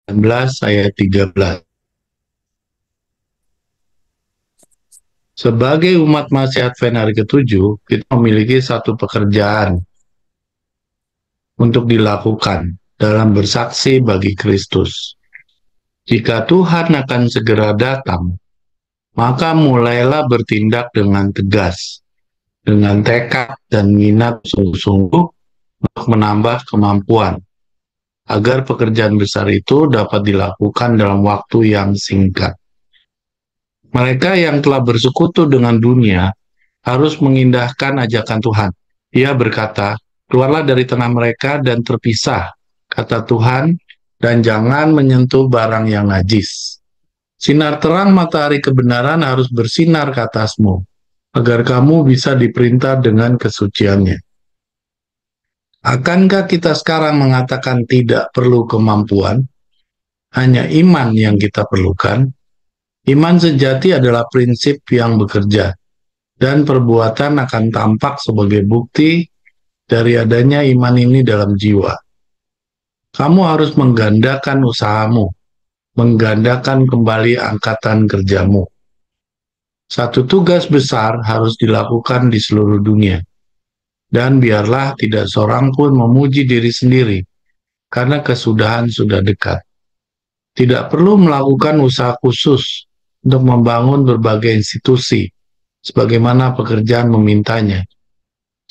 19 ayat 13. Sebagai umat Masih Advent hari ke-7, kita memiliki satu pekerjaan untuk dilakukan dalam bersaksi bagi Kristus. Jika Tuhan akan segera datang, maka mulailah bertindak dengan tegas, dengan tekad dan minat sungguh-sungguh untuk menambah kemampuan, agar pekerjaan besar itu dapat dilakukan dalam waktu yang singkat. Mereka yang telah bersekutu dengan dunia harus mengindahkan ajakan Tuhan. Ia berkata, "Keluarlah dari tengah mereka dan terpisah," kata Tuhan, "dan jangan menyentuh barang yang najis. Sinar terang matahari kebenaran harus bersinar ke atasmu, agar kamu bisa diperintah dengan kesuciannya." Akankah kita sekarang mengatakan tidak perlu kemampuan, hanya iman yang kita perlukan? Iman sejati adalah prinsip yang bekerja, dan perbuatan akan tampak sebagai bukti dari adanya iman ini dalam jiwa. Kamu harus menggandakan usahamu, menggandakan kembali angkatan kerjamu. Satu tugas besar harus dilakukan di seluruh dunia, dan biarlah tidak seorang pun memuji diri sendiri, karena kesudahan sudah dekat. Tidak perlu melakukan usaha khusus untuk membangun berbagai institusi, sebagaimana pekerjaan memintanya.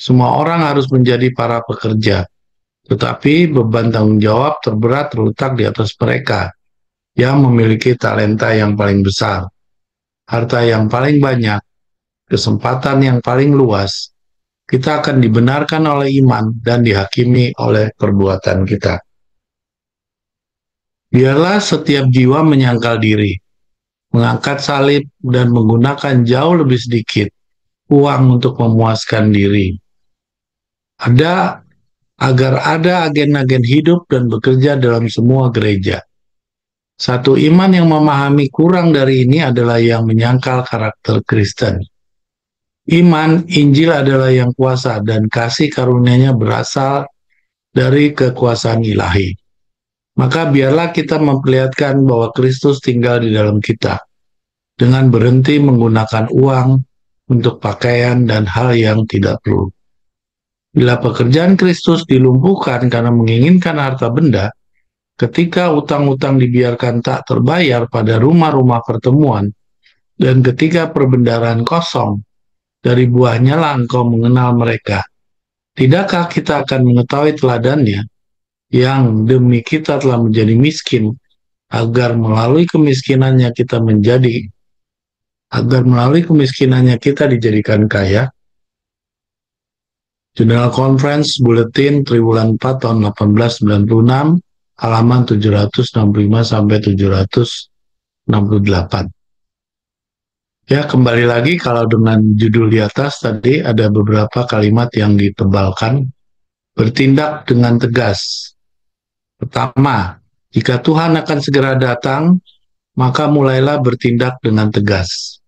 Semua orang harus menjadi para pekerja, tetapi beban tanggung jawab terberat terletak di atas mereka yang memiliki talenta yang paling besar, harta yang paling banyak, kesempatan yang paling luas. Kita akan dibenarkan oleh iman dan dihakimi oleh perbuatan kita. Biarlah setiap jiwa menyangkal diri, mengangkat salib, dan menggunakan jauh lebih sedikit uang untuk memuaskan diri. Agar ada agen-agen hidup dan bekerja dalam semua gereja. Satu iman yang memahami kurang dari ini adalah yang menyangkal karakter Kristen. Iman, Injil adalah yang kuasa dan kasih karunia-Nya berasal dari kekuasaan ilahi. Maka biarlah kita memperlihatkan bahwa Kristus tinggal di dalam kita, dengan berhenti menggunakan uang untuk pakaian dan hal yang tidak perlu. Bila pekerjaan Kristus dilumpuhkan karena menginginkan harta benda, ketika utang-utang dibiarkan tak terbayar pada rumah-rumah pertemuan, dan ketika perbendaharaan kosong, dari buahnya lah engkau mengenal mereka. Tidakkah kita akan mengetahui teladannya, yang demi kita telah menjadi miskin, agar melalui kemiskinannya kita dijadikan kaya? Jurnal Conference Bulletin Triwulan 4 tahun 1896, halaman 765 sampai 768. Ya, kembali lagi kalau dengan judul di atas tadi ada beberapa kalimat yang ditebalkan. Bertindak dengan tegas. Pertama, jika Tuhan akan segera datang, maka mulailah bertindak dengan tegas,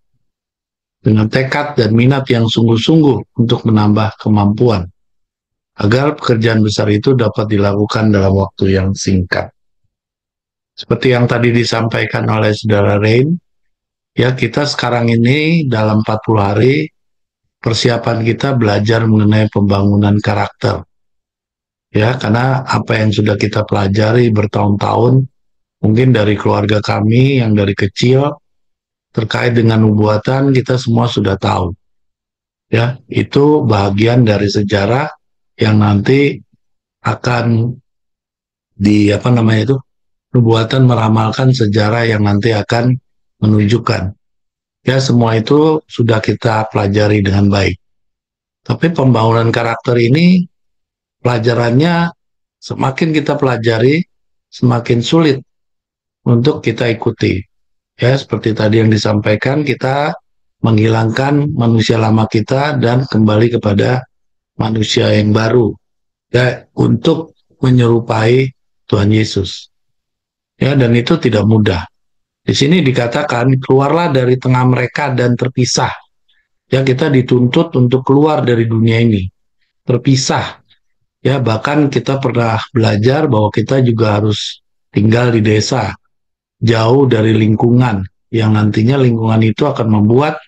dengan tekad dan minat yang sungguh-sungguh untuk menambah kemampuan, agar pekerjaan besar itu dapat dilakukan dalam waktu yang singkat. Seperti yang tadi disampaikan oleh Saudara Rain, ya, kita sekarang ini dalam 40 hari persiapan kita belajar mengenai pembangunan karakter. Ya, karena apa yang sudah kita pelajari bertahun-tahun, mungkin dari keluarga kami yang dari kecil terkait dengan nubuatan, kita semua sudah tahu. Ya, itu bagian dari sejarah yang nanti akan nubuatan meramalkan sejarah yang nanti akan menunjukkan. Ya, semua itu sudah kita pelajari dengan baik. Tapi pembangunan karakter ini, pelajarannya semakin kita pelajari, semakin sulit untuk kita ikuti. Ya, seperti tadi yang disampaikan, kita menghilangkan manusia lama kita dan kembali kepada manusia yang baru. Ya, untuk menyerupai Tuhan Yesus. Ya, dan itu tidak mudah. Di sini dikatakan, keluarlah dari tengah mereka dan terpisah. Ya, kita dituntut untuk keluar dari dunia ini. Terpisah. Ya, bahkan kita pernah belajar bahwa kita juga harus tinggal di desa, jauh dari lingkungan, yang nantinya lingkungan itu akan membuat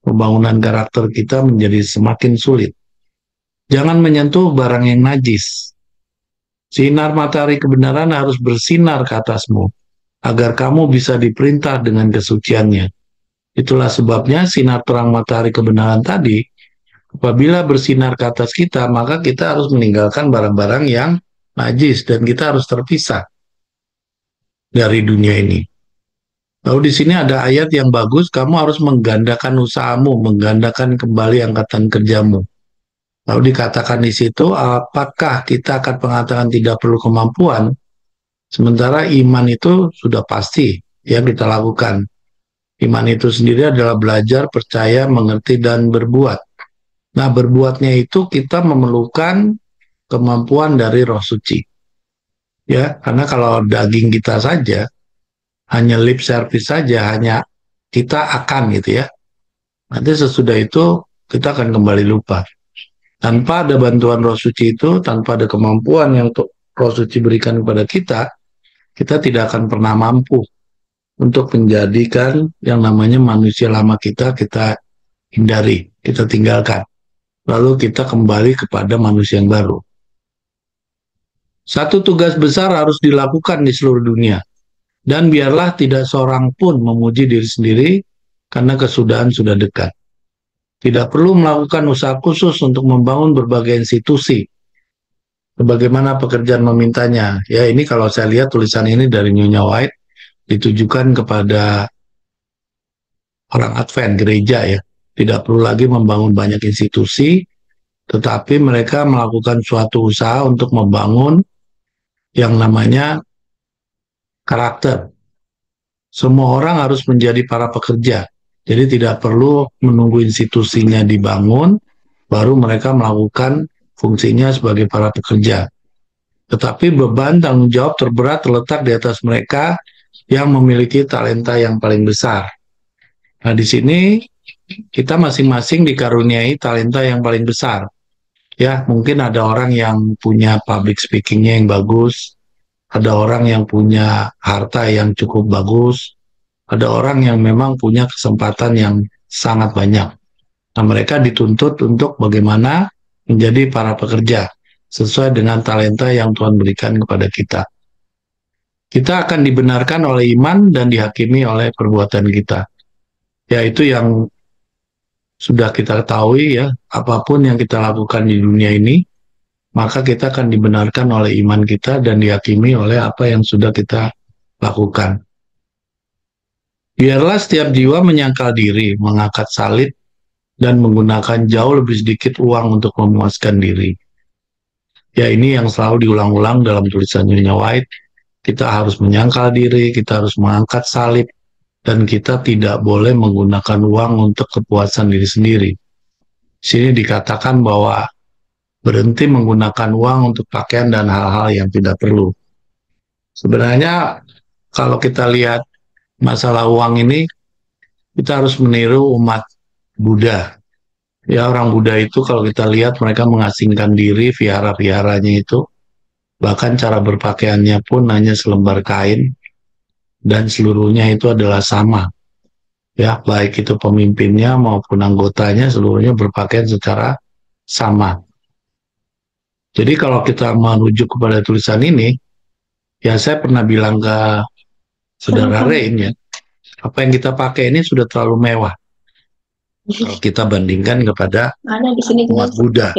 pembangunan karakter kita menjadi semakin sulit. Jangan menyentuh barang yang najis. Sinar matahari kebenaran harus bersinar ke atasmu, agar kamu bisa diperintah dengan kesuciannya. Itulah sebabnya sinar terang matahari kebenaran tadi, apabila bersinar ke atas kita, maka kita harus meninggalkan barang-barang yang najis, dan kita harus terpisah dari dunia ini. Lalu di sini ada ayat yang bagus, kamu harus menggandakan usahamu, menggandakan kembali angkatan kerjamu. Lalu dikatakan di situ, apakah kita akan mengatakan tidak perlu kemampuan, sementara iman itu sudah pasti yang kita lakukan. Iman itu sendiri adalah belajar, percaya, mengerti, dan berbuat. Nah, berbuatnya itu kita memerlukan kemampuan dari Roh Suci. Ya, karena kalau daging kita saja, hanya lip service saja, hanya kita akan gitu ya. Nanti sesudah itu kita akan kembali lupa. Tanpa ada bantuan Roh Suci itu, tanpa ada kemampuan yang Roh Suci berikan kepada kita tidak akan pernah mampu untuk menjadikan yang namanya manusia lama kita hindari, kita tinggalkan. Lalu kita kembali kepada manusia yang baru. Satu tugas besar harus dilakukan di seluruh dunia. Dan biarlah tidak seorang pun memuji diri sendiri, karena kesudahan sudah dekat. Tidak perlu melakukan usaha khusus untuk membangun berbagai institusi. Sebagaimana pekerjaan memintanya. Ya, ini kalau saya lihat tulisan ini dari Nyonya White, ditujukan kepada orang Advent, gereja ya. Tidak perlu lagi membangun banyak institusi, tetapi mereka melakukan suatu usaha untuk membangun yang namanya karakter. Semua orang harus menjadi para pekerja. Jadi tidak perlu menunggu institusinya dibangun, baru mereka melakukan fungsinya sebagai para pekerja. Tetapi beban tanggung jawab terberat terletak di atas mereka yang memiliki talenta yang paling besar. Nah, di sini kita masing-masing dikaruniai talenta yang paling besar. Ya, mungkin ada orang yang punya public speaking-nya yang bagus, ada orang yang punya harta yang cukup bagus, ada orang yang memang punya kesempatan yang sangat banyak. Nah, mereka dituntut untuk bagaimana menjadi para pekerja sesuai dengan talenta yang Tuhan berikan kepada kita. Kita akan dibenarkan oleh iman dan dihakimi oleh perbuatan kita. Yaitu yang sudah kita ketahui ya, apapun yang kita lakukan di dunia ini, maka kita akan dibenarkan oleh iman kita dan dihakimi oleh apa yang sudah kita lakukan. Biarlah setiap jiwa menyangkal diri, mengangkat salib, dan menggunakan jauh lebih sedikit uang untuk memuaskan diri. Ya, ini yang selalu diulang-ulang dalam tulisan Nyonya White. Kita harus menyangkal diri, kita harus mengangkat salib, dan kita tidak boleh menggunakan uang untuk kepuasan diri sendiri. Sini dikatakan bahwa berhenti menggunakan uang untuk pakaian dan hal-hal yang tidak perlu. Sebenarnya kalau kita lihat masalah uang ini, kita harus meniru umat Buddha. Ya, orang Buddha itu kalau kita lihat mereka mengasingkan diri, vihara-viharanya itu, bahkan cara berpakaiannya pun hanya selembar kain, dan seluruhnya itu adalah sama. Ya, baik itu pemimpinnya maupun anggotanya, seluruhnya berpakaian secara sama. Jadi kalau kita merujuk kepada tulisan ini, ya saya pernah bilang ke saudara Rain ya, apa yang kita pakai ini sudah terlalu mewah. Kalau kita bandingkan kepada umat Buddha.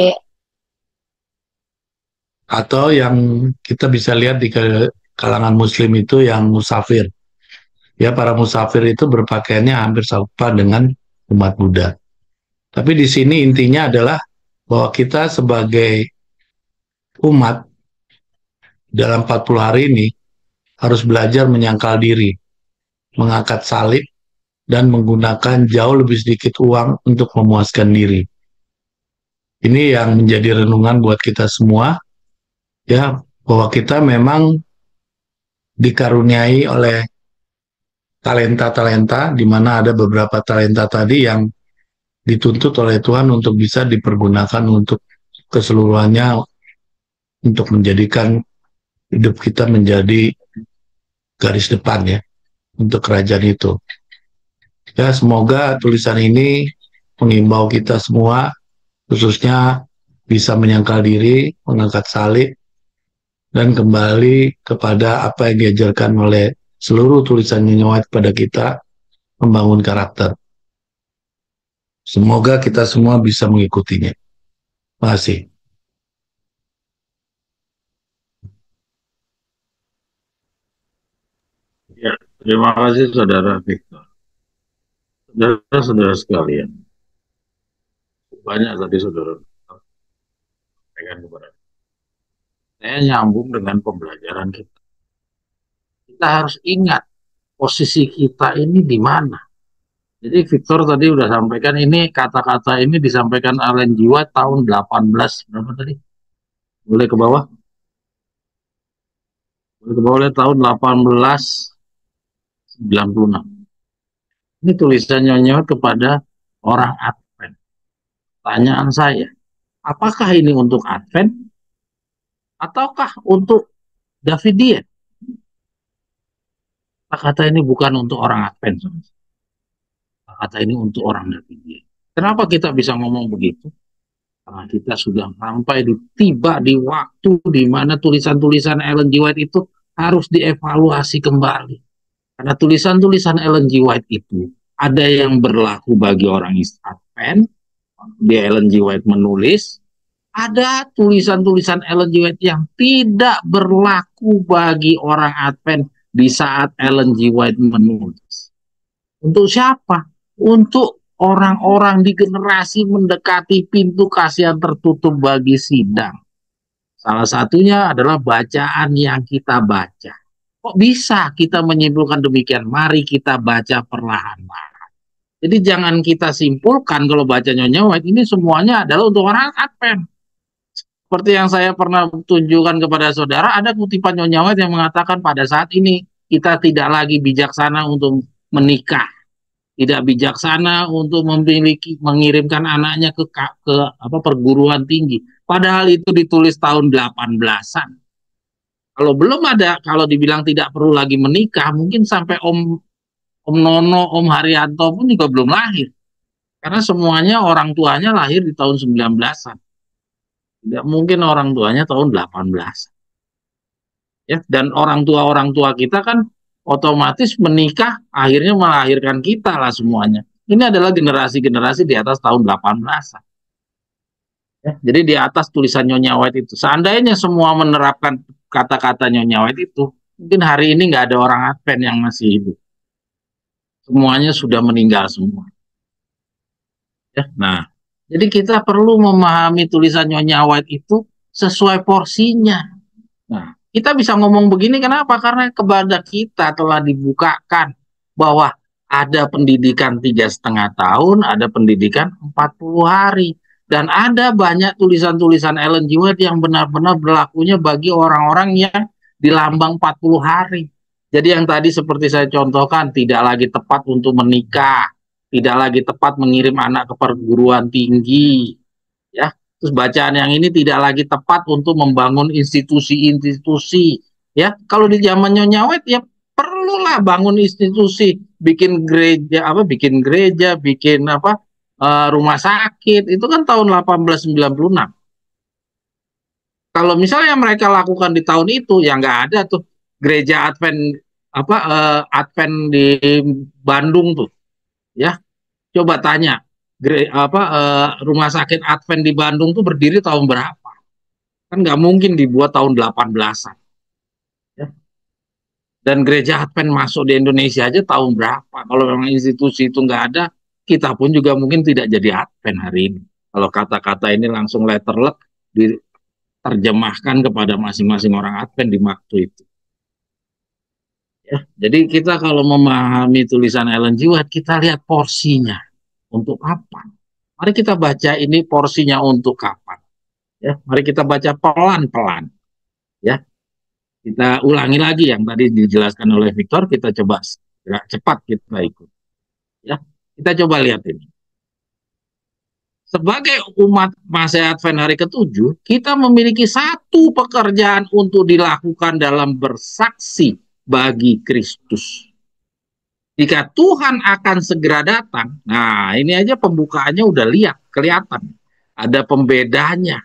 Atau yang kita bisa lihat di kalangan muslim itu yang musafir. Ya, para musafir itu berpakaiannya hampir sama dengan umat Buddha. Tapi di sini intinya adalah bahwa kita sebagai umat dalam 40 hari ini harus belajar menyangkal diri, mengangkat salib, dan menggunakan jauh lebih sedikit uang untuk memuaskan diri. Ini yang menjadi renungan buat kita semua, ya, bahwa kita memang dikaruniai oleh talenta-talenta, di mana ada beberapa talenta tadi yang dituntut oleh Tuhan untuk bisa dipergunakan untuk keseluruhannya, untuk menjadikan hidup kita menjadi garis depan ya untuk kerajaan itu. Ya, semoga tulisan ini mengimbau kita semua, khususnya bisa menyangkal diri, mengangkat salib, dan kembali kepada apa yang diajarkan oleh seluruh tulisan Nyonya White kepada kita, membangun karakter. Semoga kita semua bisa mengikutinya. Terima kasih. Ya, terima kasih Saudara Victor. Saudara-saudara sekalian, banyak tadi saudara sampaikan kepada saya nyambung dengan pembelajaran kita. Kita harus ingat posisi kita ini di mana. Jadi Victor tadi udah sampaikan ini kata-kata ini disampaikan Ellen G. White tahun 18 berapa tadi? Boleh ke bawah? Boleh ke bawah tahun 1896. Ini tulisan Nyonya kepada orang Advent. Tanyaan saya, apakah ini untuk Advent ataukah untuk Davidian? Kata ini bukan untuk orang Advent. Kata ini untuk orang Davidian. Kenapa kita bisa ngomong begitu? Karena kita sudah sampai tiba di waktu di mana tulisan-tulisan Ellen G. White itu harus dievaluasi kembali. Karena tulisan-tulisan Ellen G. White itu ada yang berlaku bagi orang Advent, di Ellen G. White menulis, ada tulisan-tulisan Ellen G. White yang tidak berlaku bagi orang Advent di saat Ellen G. White menulis. Untuk siapa? Untuk orang-orang di generasi mendekati pintu kasih yang tertutup bagi sidang. Salah satunya adalah bacaan yang kita baca. Kok bisa kita menyimpulkan demikian? Mari kita baca perlahan-lahan. Jadi jangan kita simpulkan kalau baca Nyonya White ini semuanya adalah untuk orang Advent. Seperti yang saya pernah tunjukkan kepada saudara, ada kutipan Nyonya White yang mengatakan pada saat ini kita tidak lagi bijaksana untuk menikah, tidak bijaksana untuk mengirimkan anaknya ke perguruan tinggi. Padahal itu ditulis tahun 18-an. Kalau belum ada, kalau dibilang tidak perlu lagi menikah, mungkin sampai Om Nono, Om Haryanto pun juga belum lahir. Karena semuanya orang tuanya lahir di tahun 19-an. Tidak mungkin orang tuanya tahun 18. Ya, dan orang tua kita kan otomatis menikah akhirnya melahirkan kita lah semuanya. Ini adalah generasi-generasi di atas tahun 18. Ya, jadi di atas tulisan Nyonya White itu. Seandainya semua menerapkan kata-kata Nyonya White itu, mungkin hari ini nggak ada orang Advent yang masih hidup. Semuanya sudah meninggal semua. Ya, nah, jadi kita perlu memahami tulisan Nyonya White itu sesuai porsinya. Nah, kita bisa ngomong begini kenapa? Karena kepada kita telah dibukakan bahwa ada pendidikan 3,5 tahun, ada pendidikan 40 hari. Dan ada banyak tulisan-tulisan Ellen G. White yang benar-benar berlakunya bagi orang-orang yang di lambang 40 hari. Jadi yang tadi seperti saya contohkan, tidak lagi tepat untuk menikah, tidak lagi tepat mengirim anak ke perguruan tinggi, ya. Terus bacaan yang ini tidak lagi tepat untuk membangun institusi-institusi. Ya, kalau di zaman Nyonya White ya perlulah bangun institusi, bikin gereja bikin rumah sakit. Itu kan tahun 1896. Kalau misalnya mereka lakukan di tahun itu ya nggak ada tuh gereja Advent di Bandung tuh. Ya, coba tanya rumah sakit Advent di Bandung tuh berdiri tahun berapa? Kan nggak mungkin dibuat tahun 18-an. Ya. Dan gereja Advent masuk di Indonesia aja tahun berapa? Kalau memang institusi itu nggak ada, kita pun juga mungkin tidak jadi Advent hari ini. Kalau kata-kata ini langsung letterlek diterjemahkan kepada masing-masing orang Advent di waktu itu. Ya, jadi kita kalau memahami tulisan Ellen G. White, kita lihat porsinya untuk apa. Mari kita baca ini porsinya untuk kapan. Ya, mari kita baca pelan-pelan. Ya, kita ulangi lagi yang tadi dijelaskan oleh Victor. Kita coba cepat kita ikut. Ya, kita coba lihat ini. Sebagai umat Masehi Advent hari ke-7, kita memiliki satu pekerjaan untuk dilakukan dalam bersaksi bagi Kristus. Jika Tuhan akan segera datang, nah ini aja pembukaannya udah kelihatan. Ada pembedanya.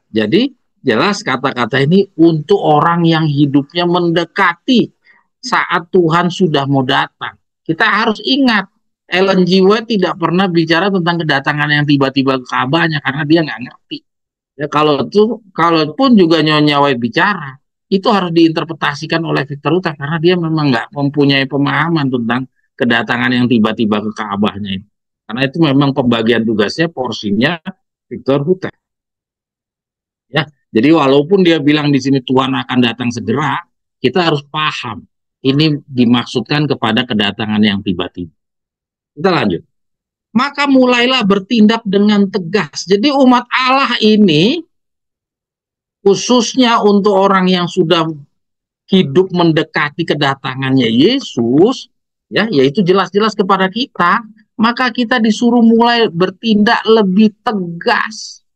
Jadi jelas kata-kata ini untuk orang yang hidupnya mendekati saat Tuhan sudah mau datang. Kita harus ingat, Ellen G. White tidak pernah bicara tentang kedatangan yang tiba-tiba ke Ka'bahnya karena dia nggak ngerti. Ya, kalaupun juga Nyonya White bicara, itu harus diinterpretasikan oleh Victor Huta karena dia memang nggak mempunyai pemahaman tentang kedatangan yang tiba-tiba ke Ka'bahnya itu. Karena itu memang pembagian tugasnya, porsinya Victor Huta. Ya, jadi walaupun dia bilang di sini Tuhan akan datang segera, kita harus paham ini dimaksudkan kepada kedatangan yang tiba-tiba. Kita lanjut. Maka mulailah bertindak dengan tegas. Jadi umat Allah ini khususnya untuk orang yang sudah hidup mendekati kedatangannya Yesus, ya, yaitu jelas-jelas kepada kita, maka kita disuruh mulai bertindak lebih tegas.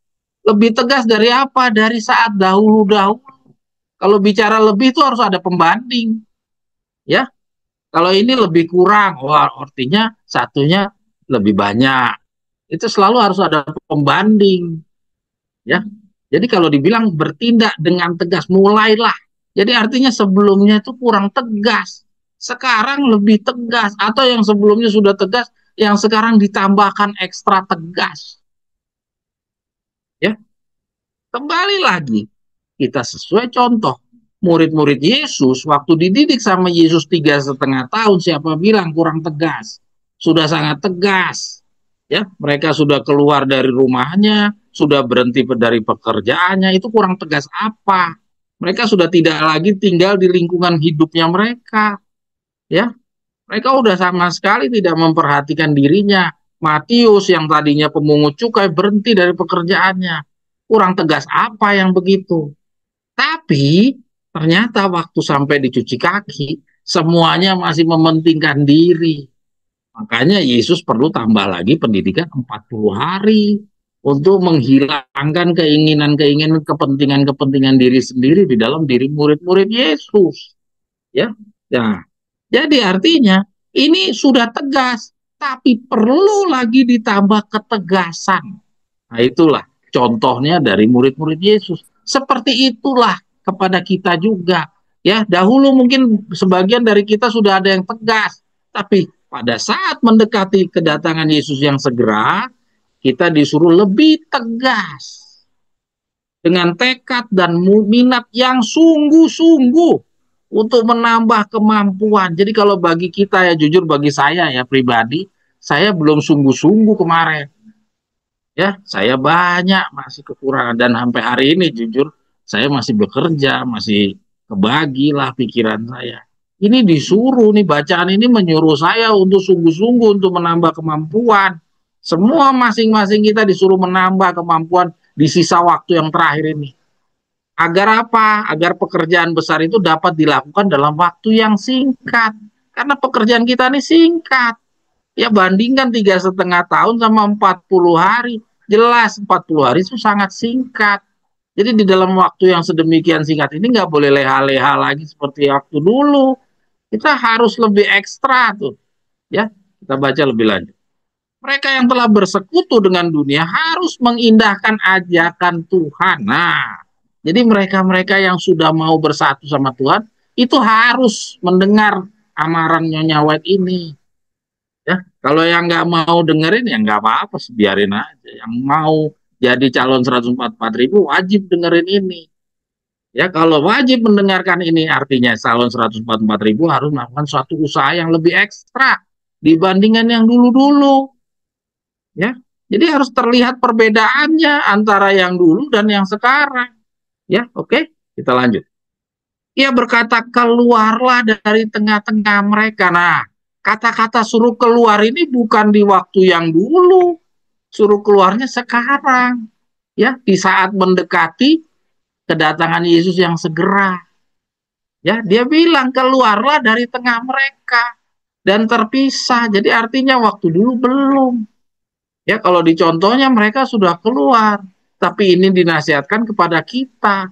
Lebih tegas dari apa? Dari saat dahulu-dahulu. Kalau bicara lebih itu harus ada pembanding, ya. Kalau ini lebih kurang, wah artinya satunya lebih banyak. Itu selalu harus ada pembanding, ya. Jadi kalau dibilang bertindak dengan tegas, mulailah. Jadi artinya sebelumnya itu kurang tegas. Sekarang lebih tegas. Atau yang sebelumnya sudah tegas, yang sekarang ditambahkan ekstra tegas. Ya, kembali lagi. Kita sesuai contoh. Murid-murid Yesus, waktu dididik sama Yesus 3,5 tahun, siapa bilang kurang tegas? Sudah sangat tegas. Ya, mereka sudah keluar dari rumahnya, sudah berhenti dari pekerjaannya, itu kurang tegas apa? Mereka sudah tidak lagi tinggal di lingkungan hidupnya mereka, ya. Mereka sudah sama sekali tidak memperhatikan dirinya. Matius yang tadinya pemungut cukai berhenti dari pekerjaannya. Kurang tegas apa yang begitu? Tapi ternyata waktu sampai dicuci kaki, semuanya masih mementingkan diri. Makanya Yesus perlu tambah lagi pendidikan 40 hari untuk menghilangkan keinginan-keinginan, kepentingan-kepentingan diri sendiri di dalam diri murid-murid Yesus. Ya, ya. Jadi artinya ini sudah tegas, tapi perlu lagi ditambah ketegasan. Nah, itulah contohnya dari murid-murid Yesus. Seperti itulah kepada kita juga. Ya, dahulu mungkin sebagian dari kita sudah ada yang tegas, tapi pada saat mendekati kedatangan Yesus yang segera, kita disuruh lebih tegas dengan tekad dan minat yang sungguh-sungguh untuk menambah kemampuan. Jadi kalau bagi kita ya, jujur bagi saya ya pribadi, saya belum sungguh-sungguh kemarin. Ya, saya banyak masih kekurangan dan sampai hari ini jujur saya masih bekerja, masih kebagilah pikiran saya. Ini disuruh nih, bacaan ini menyuruh saya untuk sungguh-sungguh untuk menambah kemampuan. Semua masing-masing kita disuruh menambah kemampuan di sisa waktu yang terakhir ini. Agar apa? Agar pekerjaan besar itu dapat dilakukan dalam waktu yang singkat. Karena pekerjaan kita ini singkat. Ya bandingkan 3,5 tahun sama 40 hari. Jelas 40 hari itu sangat singkat. Jadi di dalam waktu yang sedemikian singkat ini nggak boleh leha-leha lagi seperti waktu dulu. Kita harus lebih ekstra tuh. Ya, kita baca lebih lanjut. Mereka yang telah bersekutu dengan dunia harus mengindahkan ajakan Tuhan. Nah, jadi mereka-mereka yang sudah mau bersatu sama Tuhan itu harus mendengar amaran Nyonya White ini. Ya, kalau yang nggak mau dengerin ya nggak apa-apa, biarin aja. Yang mau jadi calon 144.000 wajib dengerin ini. Ya, kalau wajib mendengarkan ini artinya calon 144.000 harus melakukan suatu usaha yang lebih ekstra dibandingkan yang dulu-dulu. Ya, jadi harus terlihat perbedaannya antara yang dulu dan yang sekarang. Ya, oke, kita lanjut. Ia berkata, keluarlah dari tengah-tengah mereka. Nah, kata-kata suruh keluar ini bukan di waktu yang dulu, suruh keluarnya sekarang, ya, di saat mendekati kedatangan Yesus yang segera. Ya, dia bilang keluarlah dari tengah mereka dan terpisah. Jadi artinya waktu dulu belum. Ya, kalau di contohnya mereka sudah keluar, tapi ini dinasihatkan kepada kita.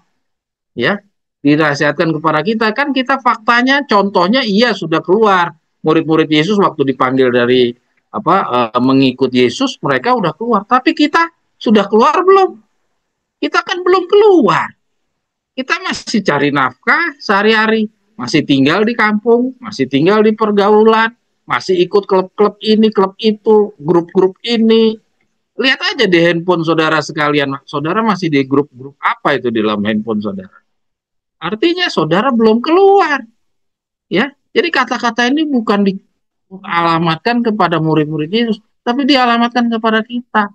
Ya, dinasihatkan kepada kita, kan kita faktanya contohnya iya sudah keluar. Murid-murid Yesus waktu dipanggil dari mengikut Yesus, mereka udah keluar. Tapi kita sudah keluar belum? Kita kan belum keluar. Kita masih cari nafkah sehari-hari, masih tinggal di kampung, masih tinggal di pergaulan, masih ikut klub-klub ini, klub itu, grup-grup ini. Lihat aja di handphone saudara sekalian, saudara masih di grup-grup apa itu di dalam handphone saudara. Artinya saudara belum keluar, ya. Jadi kata-kata ini bukan dialamatkan kepada murid-murid Yesus, tapi dialamatkan kepada kita.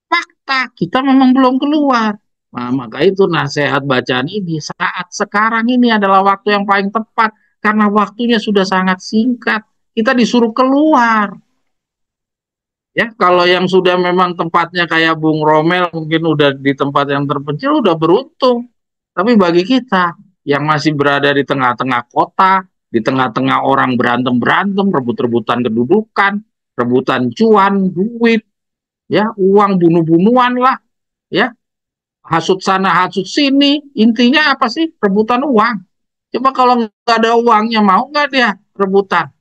Fakta, kita memang belum keluar. Nah, maka itu nasihat bacaan ini saat sekarang ini adalah waktu yang paling tepat karena waktunya sudah sangat singkat. Kita disuruh keluar. Ya, kalau yang sudah memang tempatnya kayak Bung Romel mungkin udah di tempat yang terpencil udah beruntung. Tapi bagi kita yang masih berada di tengah-tengah kota, di tengah-tengah orang berantem-berantem, rebut-rebutan kedudukan, rebutan cuan, duit, ya, uang bunuh-bunuhan lah, ya, hasut sana, hasut sini, intinya apa sih? Rebutan uang. Coba kalau nggak ada uangnya, mau nggak dia rebutan?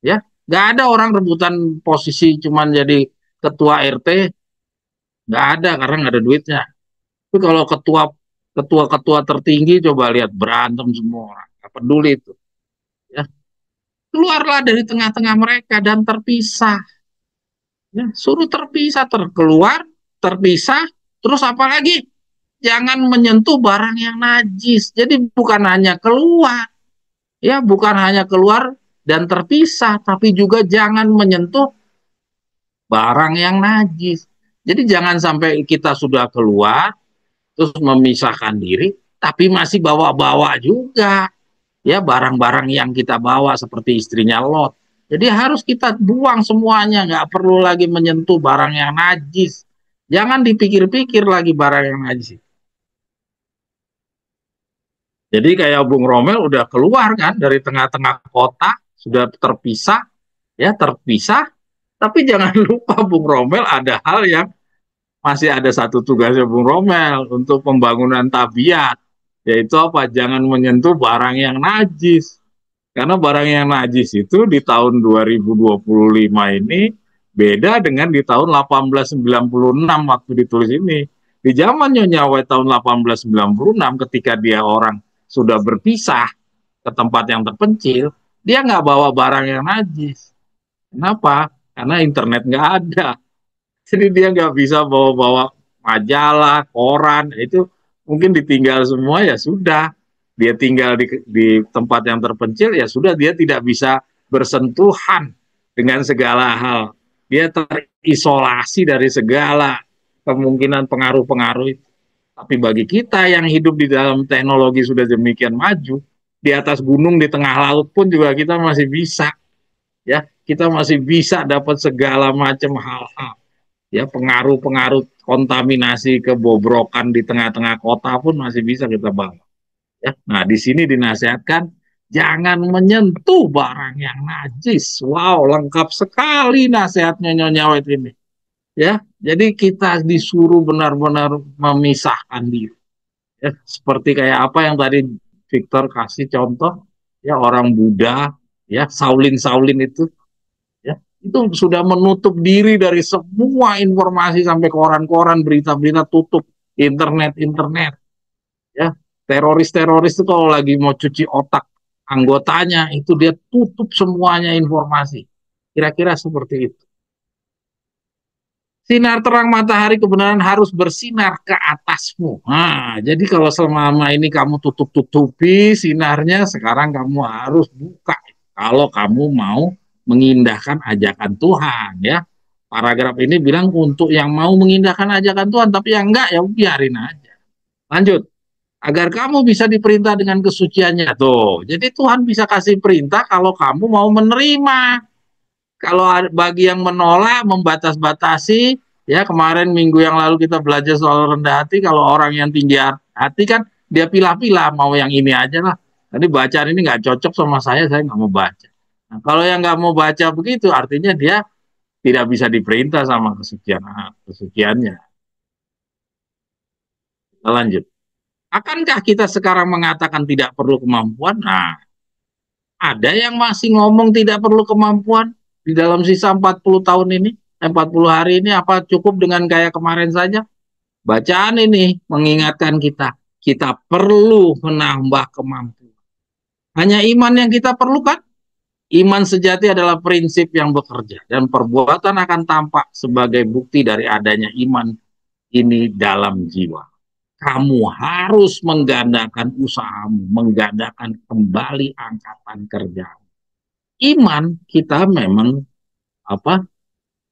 Ya, nggak ada orang rebutan posisi cuman jadi ketua RT, nggak ada karena nggak ada duitnya. Tapi kalau ketua tertinggi coba lihat berantem semua orang, nggak peduli itu. Ya, keluarlah dari tengah-tengah mereka dan terpisah. Ya, suruh terpisah, terkeluar, terpisah, terus apa lagi? Jangan menyentuh barang yang najis. Jadi bukan hanya keluar, ya bukan hanya keluar dan terpisah, tapi juga jangan menyentuh barang yang najis. Jadi jangan sampai kita sudah keluar, terus memisahkan diri, tapi masih bawa-bawa juga ya barang-barang yang kita bawa seperti istrinya Lot. Jadi harus kita buang semuanya, nggak perlu lagi menyentuh barang yang najis. Jangan dipikir-pikir lagi barang yang najis. Jadi kayak Bung Romel udah keluar kan dari tengah-tengah kota, sudah terpisah, ya terpisah. Tapi jangan lupa Bung Romel ada hal yang masih ada satu tugasnya Bung Romel untuk pembangunan tabiat, yaitu apa? Jangan menyentuh barang yang najis. Karena barang yang najis itu di tahun 2025 ini beda dengan di tahun 1896 waktu ditulis ini. Di zaman Nyonya White tahun 1896 ketika dia orang sudah berpisah ke tempat yang terpencil, dia nggak bawa barang yang najis. Kenapa? Karena internet nggak ada. Jadi dia nggak bisa bawa-bawa majalah, koran, itu mungkin ditinggal semua ya sudah. Dia tinggal di tempat yang terpencil ya sudah, dia tidak bisa bersentuhan dengan segala hal. Dia terisolasi dari segala kemungkinan pengaruh-pengaruh itu. Tapi bagi kita yang hidup di dalam teknologi sudah demikian maju, di atas gunung, di tengah laut pun juga kita masih bisa, ya, kita masih bisa dapat segala macam hal-hal, ya, pengaruh-pengaruh kontaminasi kebobrokan di tengah-tengah kota pun masih bisa kita bawa. Ya, nah di sini dinasihatkan jangan menyentuh barang yang najis. Wow, lengkap sekali nasihatnya Nyonya White ini. Ya, jadi kita disuruh benar-benar memisahkan diri. Ya, seperti kayak apa yang tadi Victor kasih contoh, ya orang Buddha, ya Shaolin itu, ya itu sudah menutup diri dari semua informasi sampai koran-koran, berita-berita, tutup internet, ya teroris itu kalau lagi mau cuci otak anggotanya itu dia tutup semuanya informasi. Kira-kira seperti itu. Sinar terang matahari kebenaran harus bersinar ke atasmu. Nah, jadi kalau selama ini kamu tutup-tutupi sinarnya, sekarang kamu harus buka. Kalau kamu mau mengindahkan ajakan Tuhan, ya. Paragraf ini bilang untuk yang mau mengindahkan ajakan Tuhan, tapi yang enggak ya biarin aja. Lanjut. Agar kamu bisa diperintah dengan kesuciannya. Tuh, jadi Tuhan bisa kasih perintah kalau kamu mau menerima. Kalau bagi yang menolak, membatas-batasi, ya kemarin minggu yang lalu kita belajar soal rendah hati, kalau orang yang tinggi hati kan dia pilah-pilah, mau yang ini aja lah. Tadi bacaan ini nggak cocok sama saya nggak mau baca. Nah, kalau yang nggak mau baca begitu, artinya dia tidak bisa diperintah sama kesuciannya. Kita lanjut. Akankah kita sekarang mengatakan tidak perlu kemampuan? Nah, ada yang masih ngomong tidak perlu kemampuan di dalam sisa 40 tahun ini, 40 hari ini, apa cukup dengan kayak kemarin saja? Bacaan ini mengingatkan kita perlu menambah kemampuan. Hanya iman yang kita perlukan. Iman sejati adalah prinsip yang bekerja dan perbuatan akan tampak sebagai bukti dari adanya iman ini dalam jiwa. Kamu harus menggandakan usahamu, menggandakan kembali angkatan kerja. Iman kita memang apa?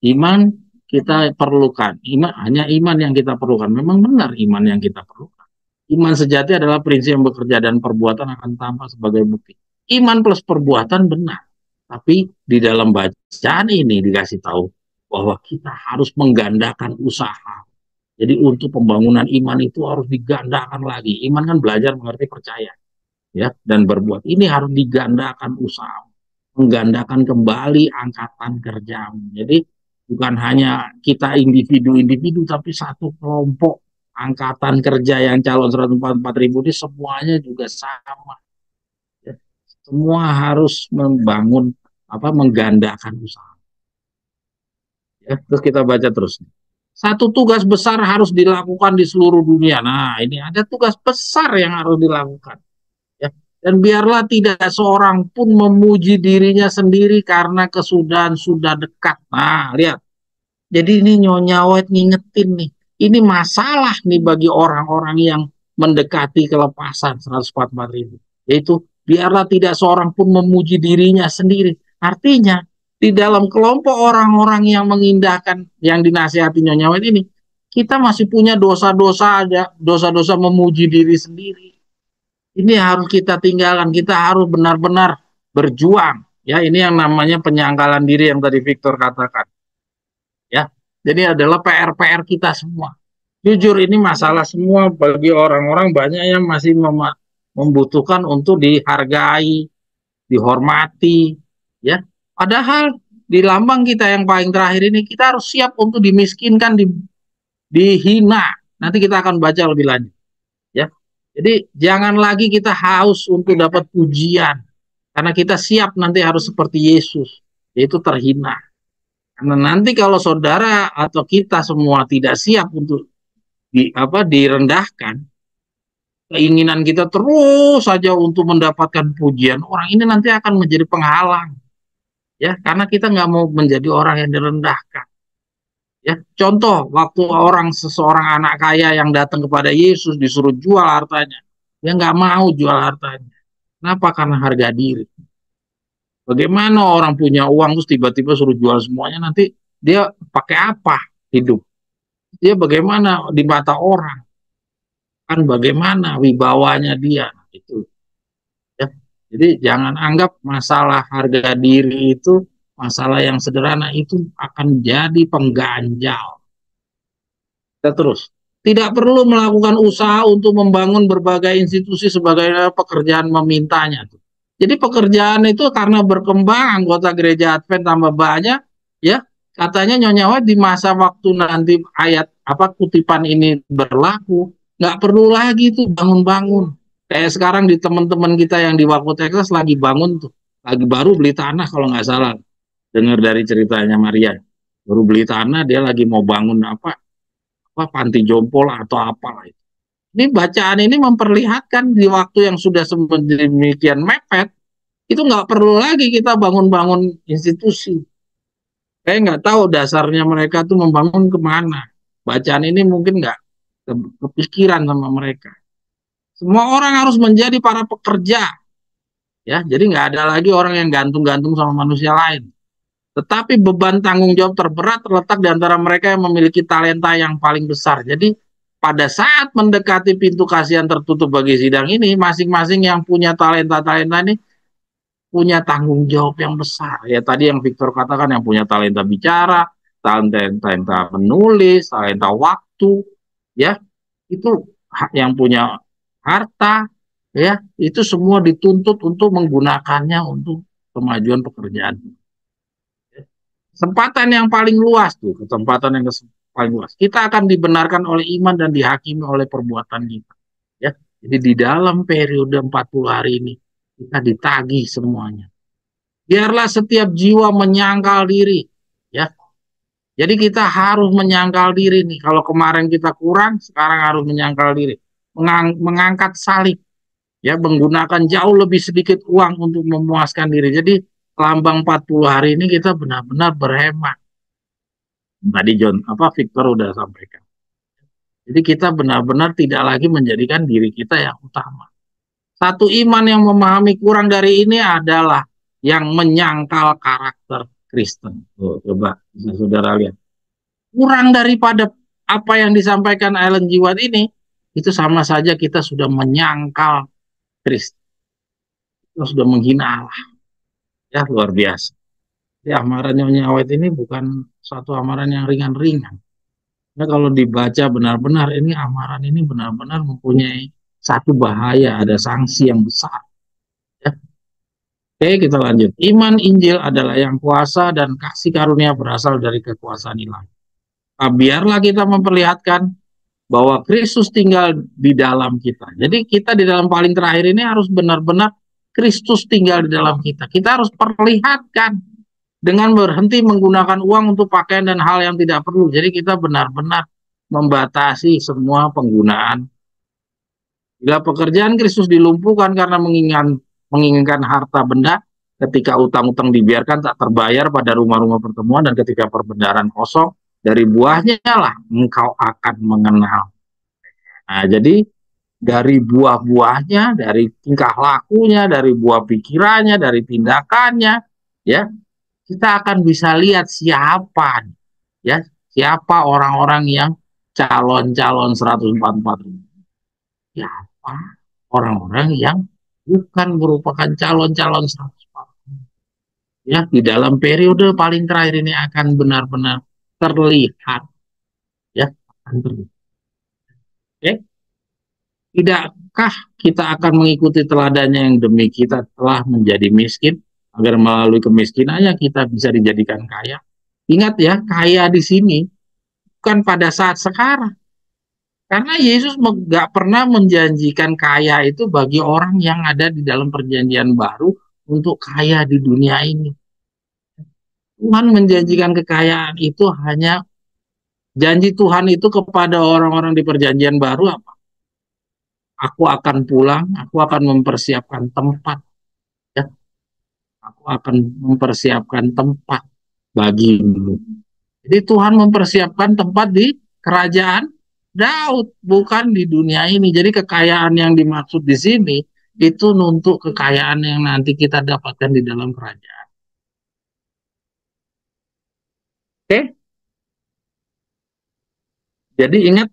Iman kita perlukan. Hanya iman yang kita perlukan. Memang benar iman yang kita perlukan. Iman sejati adalah prinsip yang bekerja dan perbuatan akan tampak sebagai bukti. Iman plus perbuatan benar. Tapi di dalam bacaan ini dikasih tahu bahwa kita harus menggandakan usaha. Jadi untuk pembangunan iman itu harus digandakan lagi. Iman kan belajar mengerti percaya, ya, dan berbuat. Ini harus digandakan usaha, menggandakan kembali angkatan kerjamu. Jadi bukan hanya kita individu-individu, tapi satu kelompok angkatan kerja yang calon 144.000 ini semuanya juga sama. Ya. Semua harus membangun menggandakan usaha. Ya, terus kita baca terus. Satu tugas besar harus dilakukan di seluruh dunia. Nah, ini ada tugas besar yang harus dilakukan. Ya. Dan biarlah tidak seorang pun memuji dirinya sendiri karena kesudahan sudah dekat. Nah, lihat. Jadi ini Nyonya White ngingetin nih. Ini masalah nih bagi orang-orang yang mendekati kelepasan 144.000. Yaitu biarlah tidak seorang pun memuji dirinya sendiri. Artinya di dalam kelompok orang-orang yang mengindahkan yang dinasihati Nyonya White ini, kita masih punya dosa-dosa aja, dosa-dosa memuji diri sendiri. Ini harus kita tinggalkan. Kita harus benar-benar berjuang. Ya, ini yang namanya penyangkalan diri yang tadi Victor katakan. Ya, jadi adalah PR-PR kita semua. Jujur ini masalah semua bagi orang-orang banyak yang masih membutuhkan untuk dihargai, dihormati, ya. Padahal di lambang kita yang paling terakhir ini kita harus siap untuk dimiskinkan, dihina. Nanti kita akan baca lebih lanjut, ya. Jadi jangan lagi kita haus untuk dapat pujian, karena kita siap nanti harus seperti Yesus, yaitu terhina. Karena nanti kalau saudara atau kita semua tidak siap untuk direndahkan, keinginan kita terus saja untuk mendapatkan pujian, orang ini nanti akan menjadi penghalang, ya, karena kita nggak mau menjadi orang yang direndahkan. Ya, contoh waktu seseorang anak kaya yang datang kepada Yesus disuruh jual hartanya, dia nggak mau jual hartanya. Kenapa? Karena harga diri. Bagaimana orang punya uang terus tiba-tiba suruh jual semuanya, nanti dia pakai apa hidup? Dia bagaimana di mata orang? Kan bagaimana wibawanya dia? Itu. Ya. Jadi jangan anggap masalah harga diri itu masalah yang sederhana, itu akan jadi pengganjal. Kita terus. Tidak perlu melakukan usaha untuk membangun berbagai institusi sebagai pekerjaan memintanya. Jadi pekerjaan itu karena berkembang anggota gereja Advent tambah banyak, ya, katanya Nyonya White di masa waktu nanti kutipan ini berlaku, nggak perlu lagi tuh bangun-bangun. Kayak sekarang di teman-teman kita yang di Waco Texas lagi bangun tuh, lagi baru beli tanah kalau nggak salah, dengar dari ceritanya Maria, baru beli tanah, dia lagi mau bangun panti jompo atau apa. Ini bacaan ini memperlihatkan di waktu yang sudah sedemikian mepet, itu nggak perlu lagi kita bangun-bangun institusi. Saya nggak tahu dasarnya mereka tuh membangun kemana. Bacaan ini mungkin nggak kepikiran sama mereka. Semua orang harus menjadi para pekerja, ya. Jadi nggak ada lagi orang yang gantung-gantung sama manusia lain. Tetapi beban tanggung jawab terberat terletak di antara mereka yang memiliki talenta yang paling besar. Jadi pada saat mendekati pintu kasihan tertutup bagi sidang ini, masing-masing yang punya talenta-talenta ini punya tanggung jawab yang besar. Ya tadi yang Victor katakan, yang punya talenta bicara, talenta menulis, talenta waktu, ya itu yang punya harta, ya itu semua dituntut untuk menggunakannya untuk kemajuan pekerjaan. Kesempatan yang paling luas tuh, paling luas. Kita akan dibenarkan oleh iman dan dihakimi oleh perbuatan kita. Ya, Jadi di dalam periode 40 hari ini kita ditagih semuanya. Biarlah setiap jiwa menyangkal diri, ya. Jadi kita harus menyangkal diri nih. Kalau kemarin kita kurang, sekarang harus menyangkal diri. Mengangkat salib, ya, menggunakan jauh lebih sedikit uang untuk memuaskan diri. Jadi lambang 40 hari ini kita benar-benar berhemat. Tadi Victor udah sampaikan. Jadi kita benar-benar tidak lagi menjadikan diri kita yang utama. Satu iman yang memahami kurang dari ini adalah yang menyangkal karakter Kristen. Coba saudara lihat. Kurang daripada apa yang disampaikan Ellen G. White ini, itu sama saja kita sudah menyangkal Kristen. Kita sudah menghina Allah. Ya, luar biasa. Ya, amaran Nyonya White ini bukan suatu amaran yang ringan-ringan. Nah, kalau dibaca benar-benar, ini amaran ini benar-benar mempunyai satu bahaya, ada sanksi yang besar. Ya. Oke, kita lanjut. Iman Injil adalah yang kuasa dan kasih karunia berasal dari kekuasaan ilahi. Nah, biarlah kita memperlihatkan bahwa Kristus tinggal di dalam kita. Jadi kita di dalam paling terakhir ini harus benar-benar Kristus tinggal di dalam kita. Kita harus perlihatkan dengan berhenti menggunakan uang untuk pakaian dan hal yang tidak perlu. Jadi kita benar-benar membatasi semua penggunaan. Bila pekerjaan Kristus dilumpuhkan karena menginginkan harta benda, ketika utang-utang dibiarkan tak terbayar pada rumah-rumah pertemuan, dan ketika perbendaharaan kosong, dari buahnya lah engkau akan mengenal. Nah, jadi dari buah-buahnya, dari tingkah lakunya, dari buah pikirannya, dari tindakannya, ya, kita akan bisa lihat siapa, ya, siapa orang-orang yang calon-calon 144 ribu. Siapa orang-orang yang bukan merupakan calon-calon 144. Ya, di dalam periode paling terakhir ini akan benar-benar terlihat, ya, akan terlihat. Oke? Tidakkah kita akan mengikuti teladannya yang demi kita telah menjadi miskin, agar melalui kemiskinannya kita bisa dijadikan kaya? Ingat ya, kaya di sini bukan pada saat sekarang. Karena Yesus nggak pernah menjanjikan kaya itu bagi orang yang ada di dalam perjanjian baru untuk kaya di dunia ini. Tuhan menjanjikan kekayaan itu hanya, janji Tuhan itu kepada orang-orang di perjanjian baru apa? Aku akan pulang, aku akan mempersiapkan tempat. Ya, aku akan mempersiapkan tempat bagimu. Jadi Tuhan mempersiapkan tempat di kerajaan Daud, bukan di dunia ini. Jadi kekayaan yang dimaksud di sini itu untuk kekayaan yang nanti kita dapatkan di dalam kerajaan. Oke? Jadi ingat,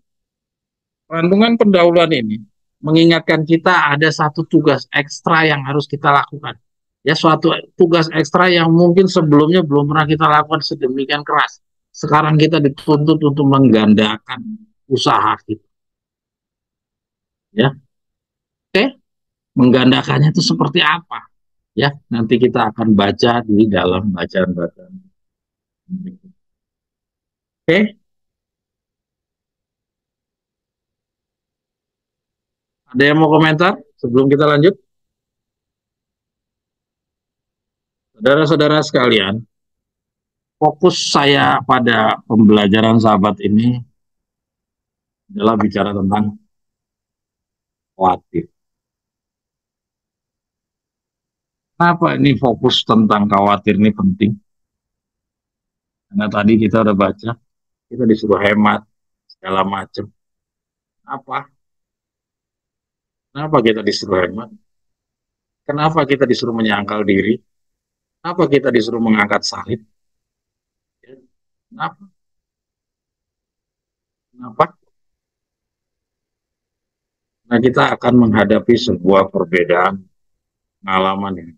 renungan pendahuluan ini mengingatkan kita ada satu tugas ekstra yang harus kita lakukan. Ya, suatu tugas ekstra yang mungkin sebelumnya belum pernah kita lakukan sedemikian keras. Sekarang kita dituntut untuk menggandakan usaha kita. Ya, oke? Menggandakannya itu seperti apa? Ya, nanti kita akan baca di dalam bacaan-bacaan. Oke? Ada yang mau komentar sebelum kita lanjut? Saudara-saudara sekalian, fokus saya pada pembelajaran sahabat ini adalah bicara tentang khawatir. Kenapa ini fokus tentang khawatir ini penting? Karena tadi kita udah baca, kita disuruh hemat, segala macam. Apa? Kenapa kita disuruh hemat? Kenapa kita disuruh menyangkal diri? Kenapa kita disuruh mengangkat salib? Kenapa? Kenapa? Nah, kita akan menghadapi sebuah perbedaan pengalaman ya,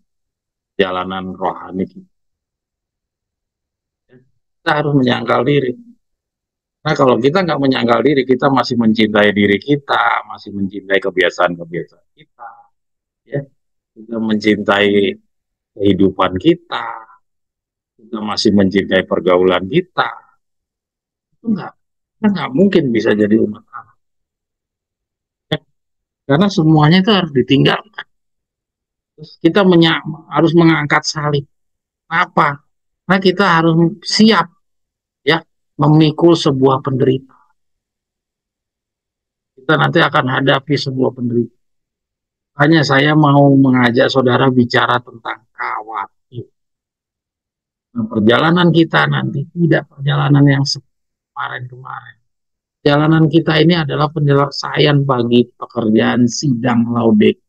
jalanan rohani kita. Kita harus menyangkal diri. Nah, kalau kita nggak menyangkal diri, kita masih mencintai diri kita, masih mencintai kebiasaan-kebiasaan kita, ya. Kita mencintai kehidupan kita masih mencintai pergaulan kita. Itu nggak mungkin bisa jadi umat Allah. Karena semuanya itu harus ditinggalkan. Terus kita harus mengangkat salib. Apa? Karena kita harus siap ya memikul sebuah penderitaan. Kita nanti akan hadapi sebuah penderitaan. Hanya saya mau mengajak saudara bicara tentang khawatir. Nah, perjalanan kita nanti tidak perjalanan yang kemarin-kemarin. Perjalanan kita ini adalah penyelesaian bagi pekerjaan sidang Laodikia.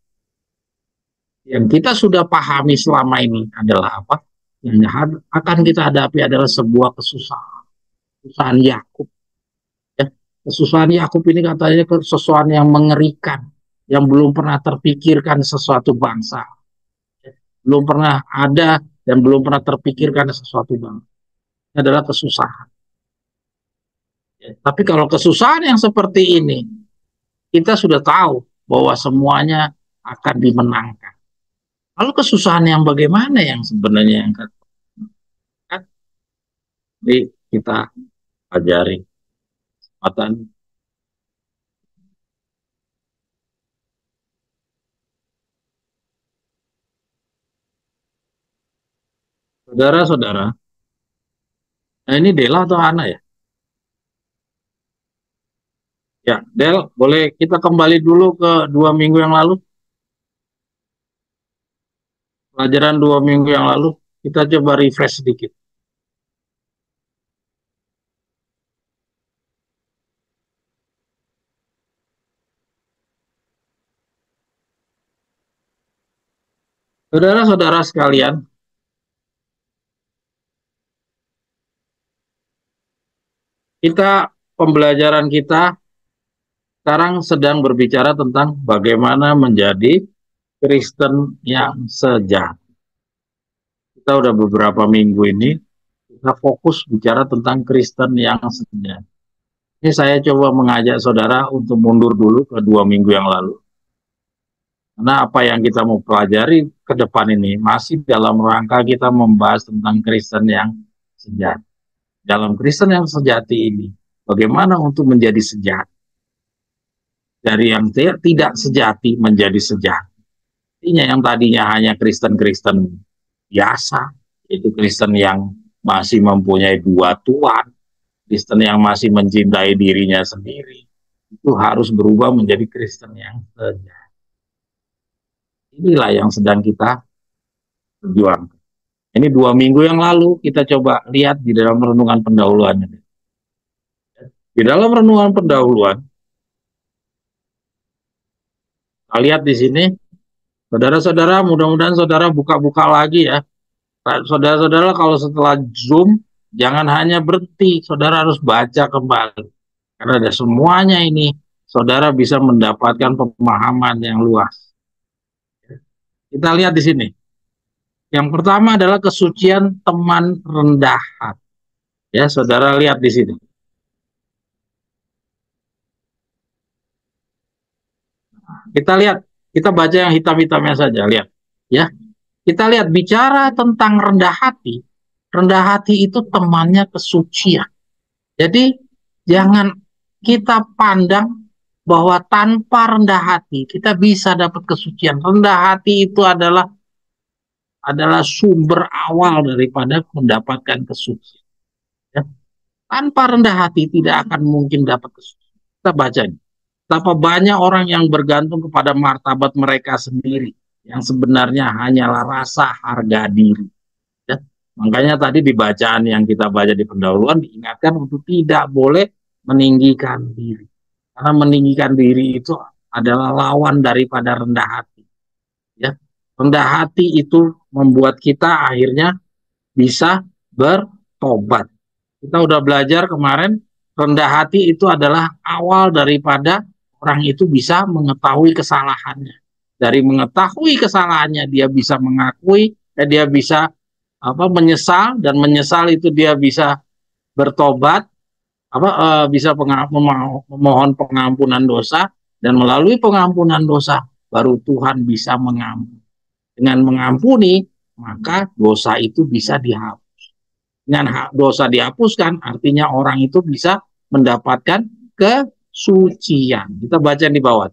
Yang kita sudah pahami selama ini adalah apa? Yang akan kita hadapi adalah sebuah kesusahan. Kesusahan Yakub. Ya. Kesusahan Yakub ini katanya kesusahan yang mengerikan. Yang belum pernah terpikirkan sesuatu bangsa. Belum pernah ada dan belum pernah terpikirkan sesuatu bangsa. Ini adalah kesusahan. Ya. Tapi kalau kesusahan yang seperti ini, kita sudah tahu bahwa semuanya akan dimenangkan. Lalu kesusahan yang bagaimana yang sebenarnya yang kan? Jadi kita ajari kesempatan. Saudara-saudara, nah ini Dela atau Ana ya? Ya, Del, boleh kita kembali dulu ke 2 minggu yang lalu? Pelajaran 2 minggu yang lalu, kita coba refresh sedikit. Saudara-saudara sekalian, pembelajaran kita sekarang sedang berbicara tentang bagaimana menjadi Kristen yang sejati. Kita udah beberapa minggu ini, kita fokus bicara tentang Kristen yang sejati. Ini saya coba mengajak saudara untuk mundur dulu ke 2 minggu yang lalu. Karena apa yang kita mau pelajari ke depan ini masih dalam rangka kita membahas tentang Kristen yang sejati. Dalam Kristen yang sejati ini, bagaimana untuk menjadi sejati? Dari yang tidak sejati menjadi sejati. Artinya yang tadinya hanya Kristen-Kristen biasa, itu Kristen yang masih mempunyai dua Tuhan, Kristen yang masih mencintai dirinya sendiri, itu harus berubah menjadi Kristen yang sejati. Inilah yang sedang kita perjuangkan. Ini 2 minggu yang lalu kita coba lihat di dalam renungan pendahuluan. Di dalam renungan pendahuluan, kita lihat di sini, saudara-saudara, mudah-mudahan saudara buka-buka lagi ya. Saudara-saudara kalau setelah Zoom, jangan hanya berhenti, saudara harus baca kembali. Karena ada semuanya ini, saudara bisa mendapatkan pemahaman yang luas. Kita lihat di sini. Yang pertama adalah kesucian teman rendah hati. Ya, saudara lihat di sini. Kita lihat, kita baca yang hitam-hitamnya saja, lihat. Ya, kita lihat bicara tentang rendah hati. Rendah hati itu temannya kesucian. Jadi jangan kita pandang bahwa tanpa rendah hati kita bisa dapat kesucian. Rendah hati itu adalah sumber awal daripada mendapatkan kesucian. Ya. Tanpa rendah hati tidak akan mungkin dapat kesucian. Kita baca ini. Betapa banyak orang yang bergantung kepada martabat mereka sendiri, yang sebenarnya hanyalah rasa harga diri. Ya. Makanya tadi di bacaan yang kita baca di pendahuluan diingatkan untuk tidak boleh meninggikan diri. Karena meninggikan diri itu adalah lawan daripada rendah hati. Ya. Rendah hati itu membuat kita akhirnya bisa bertobat. Kita udah belajar kemarin, rendah hati itu adalah awal daripada orang itu bisa mengetahui kesalahannya. Dari mengetahui kesalahannya, dia bisa mengakui, dan dia bisa menyesal, dan menyesal itu dia bisa bertobat, bisa memohon pengampunan dosa, dan melalui pengampunan dosa baru Tuhan bisa mengampuni. Dengan mengampuni, maka dosa itu bisa dihapus. Dengan dosa dihapuskan, artinya orang itu bisa mendapatkan kesucian. Kita baca di bawah.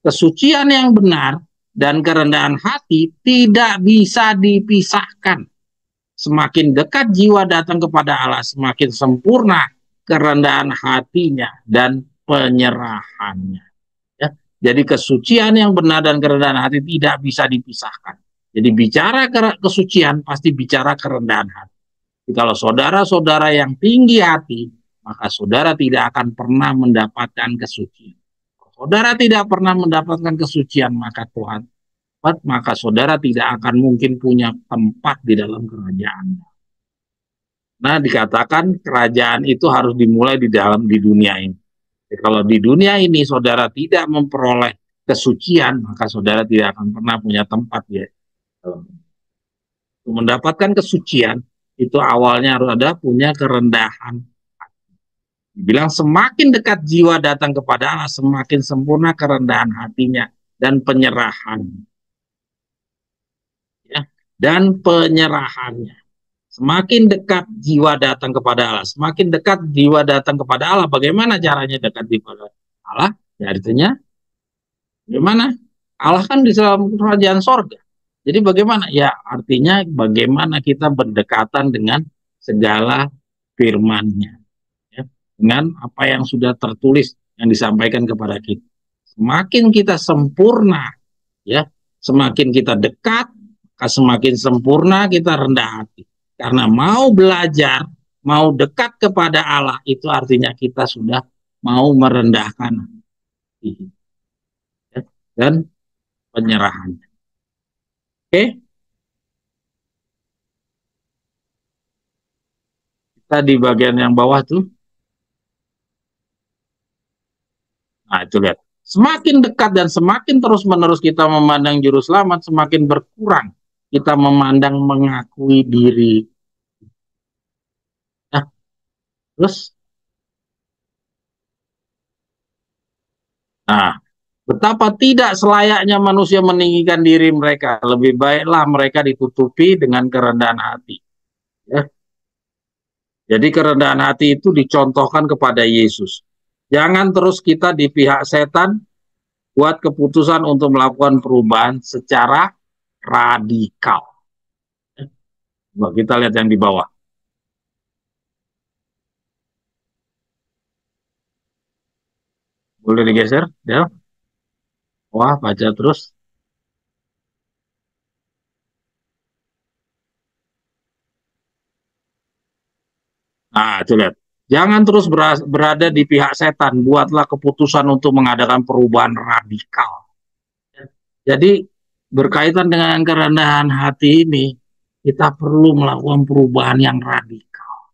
kesucian yang benar dan kerendahan hati tidak bisa dipisahkan. Semakin dekat jiwa datang kepada Allah, semakin sempurna kerendahan hatinya dan penyerahannya. Ya. Jadi kesucian yang benar dan kerendahan hati tidak bisa dipisahkan. Jadi bicara kesucian pasti bicara kerendahan hati. Jadi kalau saudara-saudara yang tinggi hati, maka saudara tidak akan pernah mendapatkan kesucian. Kalau saudara tidak pernah mendapatkan kesucian, maka Tuhan, maka saudara tidak akan mungkin punya tempat di dalam kerajaan. Nah, dikatakan kerajaan itu harus dimulai di dunia ini. Jadi, kalau di dunia ini saudara tidak memperoleh kesucian, maka saudara tidak akan pernah punya tempat ya. Untuk mendapatkan kesucian itu awalnya harus ada punya kerendahan. Dibilang semakin dekat jiwa datang kepada Allah, semakin sempurna kerendahan hatinya dan penyerahan. Ya, dan penyerahannya. Semakin dekat jiwa datang kepada Allah, semakin dekat jiwa datang kepada Allah. Bagaimana caranya dekat kepada Allah? Ya, artinya bagaimana? Allah kan di dalam kerajaan sorga. Jadi bagaimana? Ya artinya bagaimana kita berdekatan dengan segala firman-Nya. Ya, dengan apa yang sudah tertulis, yang disampaikan kepada kita. Semakin kita sempurna, ya, semakin kita dekat, semakin sempurna kita rendah hati. Karena mau belajar, mau dekat kepada Allah, itu artinya kita sudah mau merendahkan hati, ya, dan penyerahan. Oke, kita di bagian yang bawah tuh. Nah, itu lihat. Semakin dekat dan semakin terus-menerus kita memandang juru selamat, semakin berkurang kita memandang mengakui diri. Nah, terus, nah, betapa tidak selayaknya manusia meninggikan diri mereka. Lebih baiklah mereka ditutupi dengan kerendahan hati. Ya. Jadi kerendahan hati itu dicontohkan kepada Yesus. Jangan terus kita di pihak setan buat keputusan untuk melakukan perubahan secara radikal. Coba kita lihat yang di bawah. Boleh digeser, ya? Wah, baca terus. Nah, itu lihat. Jangan terus berada di pihak setan. Buatlah keputusan untuk mengadakan perubahan radikal. Jadi, berkaitan dengan kerendahan hati ini, kita perlu melakukan perubahan yang radikal.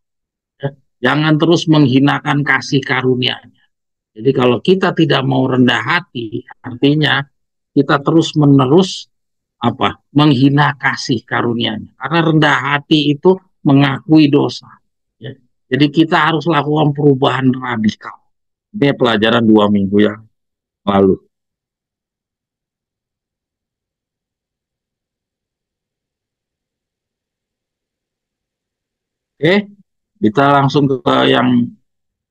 Jangan terus menghinakan kasih karunia-Nya. Jadi kalau kita tidak mau rendah hati, artinya kita terus-menerus menghina kasih karunia-Nya. Karena rendah hati itu mengakui dosa. Ya. Jadi kita harus lakukan perubahan radikal. Ini pelajaran 2 minggu yang lalu. Oke, kita langsung ke yang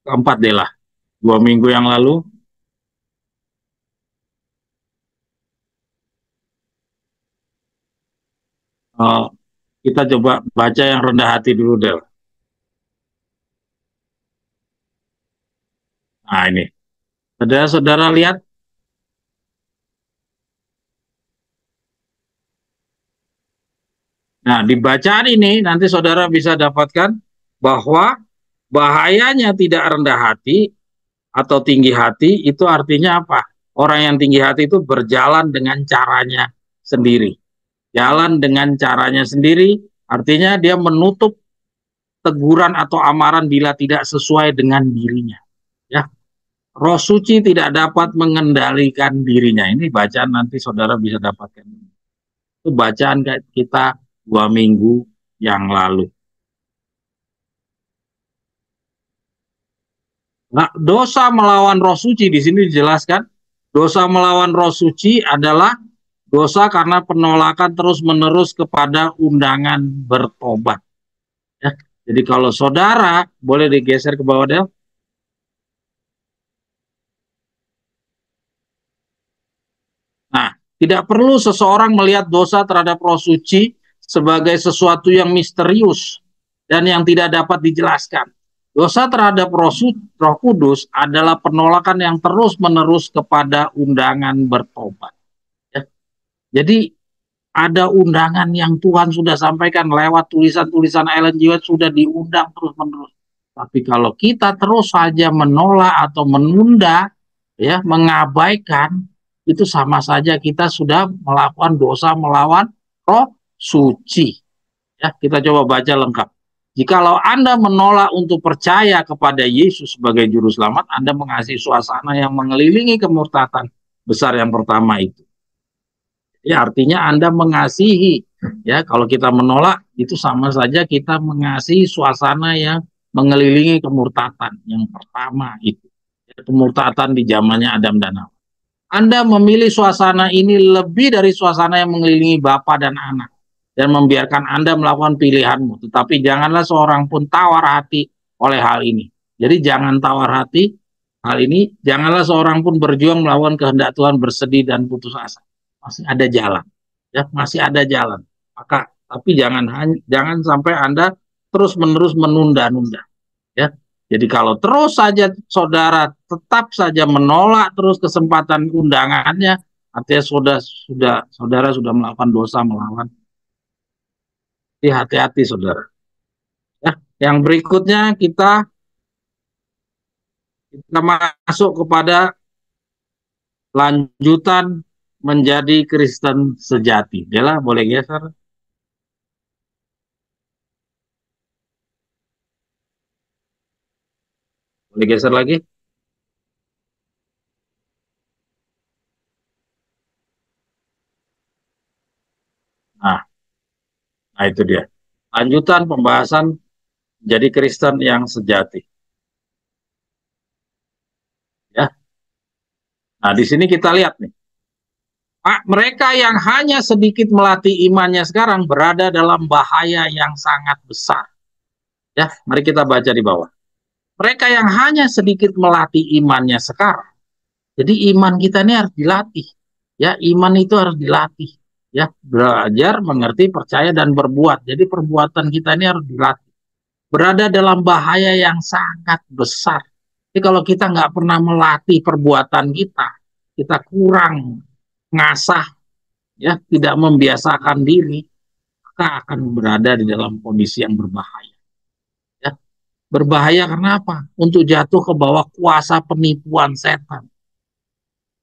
keempat deh lah. 2 minggu yang lalu, uh, kita coba baca yang rendah hati dulu deh. Nah ini, saudara-saudara lihat. Nah, di bacaan ini nanti saudara bisa dapatkan bahwa bahayanya tidak rendah hati atau tinggi hati itu artinya apa? Orang yang tinggi hati itu berjalan dengan caranya sendiri. Jalan dengan caranya sendiri artinya dia menutup teguran atau amaran bila tidak sesuai dengan dirinya. Ya, Roh suci tidak dapat mengendalikan dirinya. Ini bacaan nanti saudara bisa dapatkan. Itu bacaan kita 2 minggu yang lalu. Nah, dosa melawan roh suci di sini dijelaskan. Dosa melawan roh suci adalah dosa karena penolakan terus-menerus kepada undangan bertobat. Ya. Jadi kalau saudara, boleh digeser ke bawah deh. Tidak perlu seseorang melihat dosa terhadap roh suci sebagai sesuatu yang misterius dan yang tidak dapat dijelaskan. Dosa terhadap Roh Kudus adalah penolakan yang terus-menerus kepada undangan bertobat. Ya. Jadi ada undangan yang Tuhan sudah sampaikan lewat tulisan-tulisan Ellen G. White, sudah diundang terus-menerus. Tapi kalau kita terus saja menolak atau menunda, ya, mengabaikan, itu sama saja kita sudah melakukan dosa melawan Roh Suci. Ya, kita coba baca lengkap. Jikalau Anda menolak untuk percaya kepada Yesus sebagai juru selamat, Anda mengasihi suasana yang mengelilingi kemurtatan besar yang pertama itu. Ya, artinya Anda mengasihi. Ya, kalau kita menolak itu sama saja kita mengasihi suasana yang mengelilingi kemurtatan yang pertama itu. Kemurtatan di zamannya Adam dan Hawa. Anda memilih suasana ini lebih dari suasana yang mengelilingi Bapa dan Anak, dan membiarkan Anda melakukan pilihanmu. Tetapi janganlah seorang pun tawar hati oleh hal ini. Jadi jangan tawar hati hal ini. Janganlah seorang pun berjuang melawan kehendak Tuhan, bersedih dan putus asa. Masih ada jalan, ya, masih ada jalan. Maka, tapi jangan sampai Anda terus-menerus menunda-nunda, ya. Jadi kalau terus saja saudara tetap saja menolak terus kesempatan undangannya, artinya saudara sudah melakukan dosa melawan. Hati-hati saudara. Ya, yang berikutnya kita masuk kepada lanjutan menjadi Kristen sejati. Dela, boleh geser? Boleh geser lagi? Nah, nah itu dia. Lanjutan pembahasan jadi Kristen yang sejati. Ya. Nah, di sini kita lihat nih. Mereka yang hanya sedikit melatih imannya sekarang berada dalam bahaya yang sangat besar. Ya, mari kita baca di bawah. Mereka yang hanya sedikit melatih imannya sekarang. Jadi iman kita ini harus dilatih. Ya, iman itu harus dilatih. Ya, belajar, mengerti, percaya, dan berbuat. Jadi perbuatan kita ini harus dilatih. Berada dalam bahaya yang sangat besar. Jadi kalau kita nggak pernah melatih perbuatan kita kurang ngasah, ya, tidak membiasakan diri, maka akan berada di dalam kondisi yang berbahaya. Ya. Berbahaya karena apa? Untuk jatuh ke bawah kuasa penipuan setan.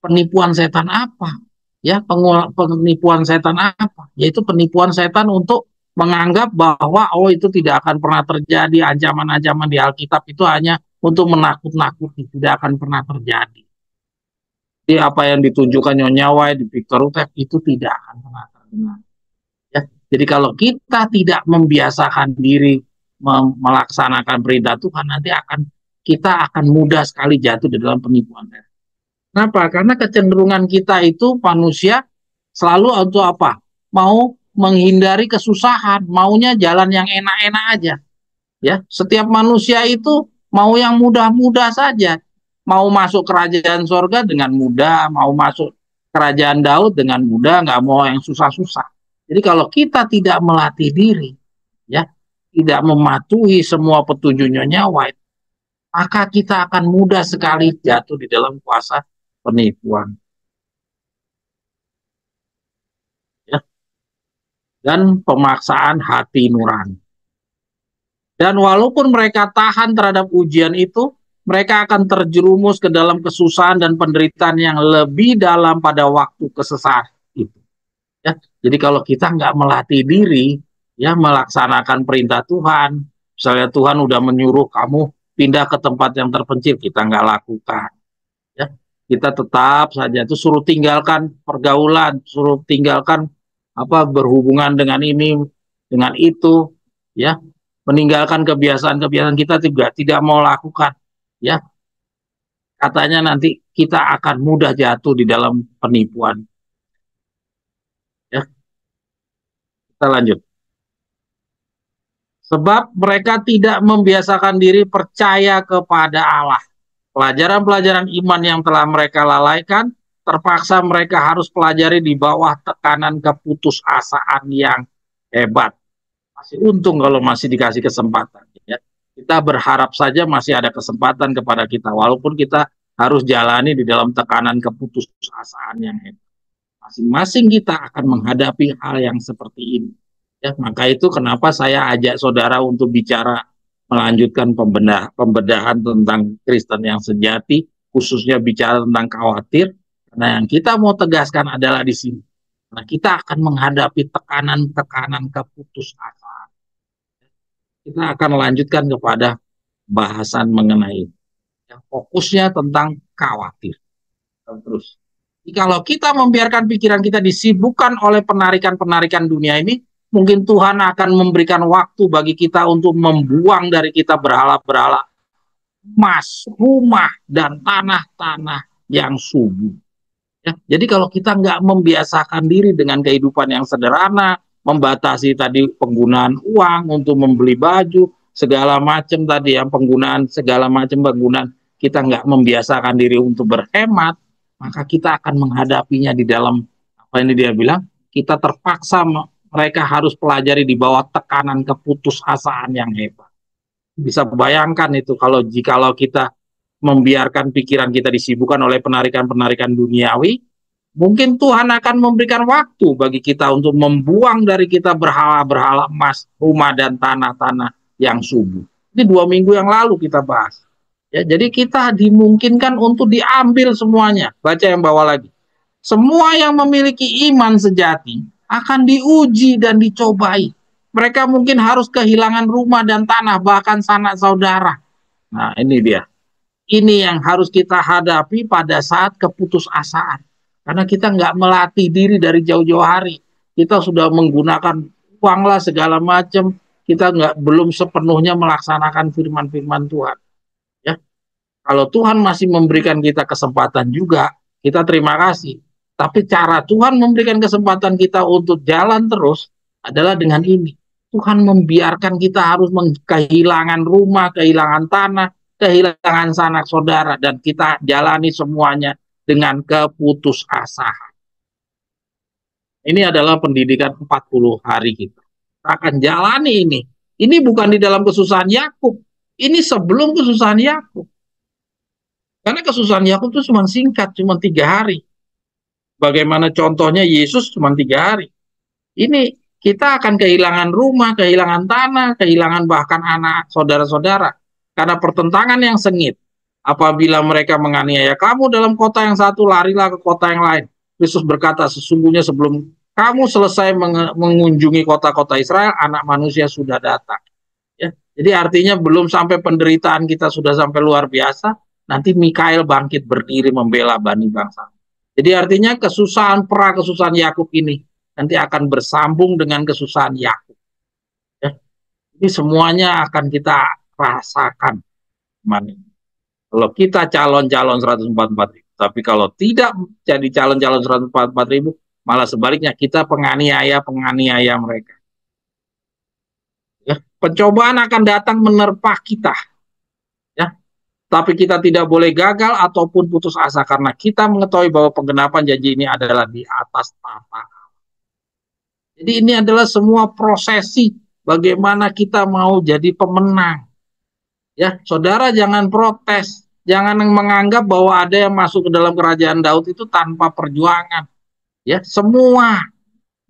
Penipuan setan apa? Ya, penipuan setan apa? Yaitu penipuan setan untuk menganggap bahwa itu tidak akan pernah terjadi, ancaman-ancaman di Alkitab itu hanya untuk menakut-nakuti, tidak akan pernah terjadi. Jadi apa yang ditunjukkan Nyonya White di Victor Utep itu tidak akan pernah terjadi. Ya, jadi kalau kita tidak membiasakan diri melaksanakan perintah Tuhan, nanti kita akan mudah sekali jatuh di dalam penipuan. Kenapa? Karena kecenderungan kita itu manusia selalu untuk apa? Mau menghindari kesusahan, maunya jalan yang enak-enak aja. Ya, setiap manusia itu mau yang mudah-mudah saja. Mau masuk kerajaan sorga dengan mudah, mau masuk kerajaan Daud dengan mudah, nggak mau yang susah-susah. Jadi kalau kita tidak melatih diri, ya, tidak mematuhi semua petunjuk Nyonya White, maka kita akan mudah sekali jatuh di dalam kuasa penipuan. Ya. Dan pemaksaan hati nurani. Dan walaupun mereka tahan terhadap ujian itu, mereka akan terjerumus ke dalam kesusahan dan penderitaan yang lebih dalam pada waktu kesesatan itu. Ya, jadi kalau kita nggak melatih diri, ya, melaksanakan perintah Tuhan, misalnya Tuhan udah menyuruh kamu pindah ke tempat yang terpencil, kita nggak lakukan. Ya, kita tetap saja itu suruh tinggalkan pergaulan, suruh tinggalkan berhubungan dengan ini, dengan itu, ya, meninggalkan kebiasaan-kebiasaan kita juga tidak mau lakukan, ya, katanya nanti kita akan mudah jatuh di dalam penipuan. Ya, kita lanjut. Sebab mereka tidak membiasakan diri percaya kepada Allah. Pelajaran-pelajaran iman yang telah mereka lalaikan terpaksa mereka harus pelajari di bawah tekanan keputusasaan yang hebat. Masih untung kalau masih dikasih kesempatan. Ya. Kita berharap saja masih ada kesempatan kepada kita, walaupun kita harus jalani di dalam tekanan keputusasaan yang hebat. Masing-masing kita akan menghadapi hal yang seperti ini. Ya, maka itu kenapa saya ajak saudara untuk bicara melanjutkan pembedahan tentang Kristen yang sejati, khususnya bicara tentang khawatir. Karena yang kita mau tegaskan adalah di sini. Nah, kita akan menghadapi tekanan-tekanan keputusasaan. Kita akan lanjutkan kepada bahasan mengenai yang fokusnya tentang khawatir. Terus, kalau kita membiarkan pikiran kita disibukkan oleh penarikan-penarikan dunia ini, mungkin Tuhan akan memberikan waktu bagi kita untuk membuang dari kita berhala-berhala emas, rumah, dan tanah-tanah yang subur. Ya, jadi kalau kita nggak membiasakan diri dengan kehidupan yang sederhana, membatasi tadi penggunaan uang untuk membeli baju, segala macam tadi yang penggunaan, segala macam penggunaan, kita nggak membiasakan diri untuk berhemat, maka kita akan menghadapinya di dalam, apa ini dia bilang, kita terpaksa mereka harus pelajari di bawah tekanan keputusasaan yang hebat. Bisa bayangkan itu jikalau kita membiarkan pikiran kita disibukkan oleh penarikan-penarikan duniawi, mungkin Tuhan akan memberikan waktu bagi kita untuk membuang dari kita berhala-berhala emas, rumah, dan tanah-tanah yang subur. Ini 2 minggu yang lalu kita bahas. Ya, jadi kita dimungkinkan untuk diambil semuanya. Baca yang bawah lagi. Semua yang memiliki iman sejati akan diuji dan dicobai. Mereka mungkin harus kehilangan rumah dan tanah, bahkan sanak saudara. Nah, ini dia. Ini yang harus kita hadapi pada saat keputusasaan. Karena kita nggak melatih diri dari jauh-jauh hari. Kita sudah menggunakan uang lah segala macam. Kita belum sepenuhnya melaksanakan firman-firman Tuhan. Ya, kalau Tuhan masih memberikan kita kesempatan juga, kita terima kasih. Tapi cara Tuhan memberikan kesempatan kita untuk jalan terus adalah dengan ini. Tuhan membiarkan kita harus kehilangan rumah, kehilangan tanah, kehilangan sanak saudara, dan kita jalani semuanya dengan keputusasaan. Ini adalah pendidikan 40 hari kita. Kita akan jalani ini. Ini bukan di dalam kesusahan Yakub. Ini sebelum kesusahan Yakub. Karena kesusahan Yakub itu cuma singkat, cuma 3 hari. Bagaimana contohnya Yesus cuma 3 hari. Ini kita akan kehilangan rumah, kehilangan tanah, kehilangan bahkan anak saudara-saudara. Karena pertentangan yang sengit. Apabila mereka menganiaya kamu dalam kota yang satu, larilah ke kota yang lain. Yesus berkata, sesungguhnya sebelum kamu selesai mengunjungi kota-kota Israel, anak manusia sudah datang. Ya, jadi artinya belum sampai penderitaan kita sudah sampai luar biasa, nanti Mikael bangkit berdiri membela Bani bangsa. Jadi artinya kesusahan Yakub ini nanti akan bersambung dengan kesusahan Yakub. Ya. Ini semuanya akan kita rasakan. Kalau kita calon-calon 144 ribu, tapi kalau tidak jadi calon-calon 144 ribu, malah sebaliknya kita penganiaya mereka. Ya. Pencobaan akan datang menerpa kita. Ya. Tapi kita tidak boleh gagal ataupun putus asa, karena kita mengetahui bahwa penggenapan janji ini adalah di atas tata. Jadi ini adalah semua prosesi bagaimana kita mau jadi pemenang. Ya, saudara jangan protes, jangan menganggap bahwa ada yang masuk ke dalam kerajaan Daud itu tanpa perjuangan. Ya, semua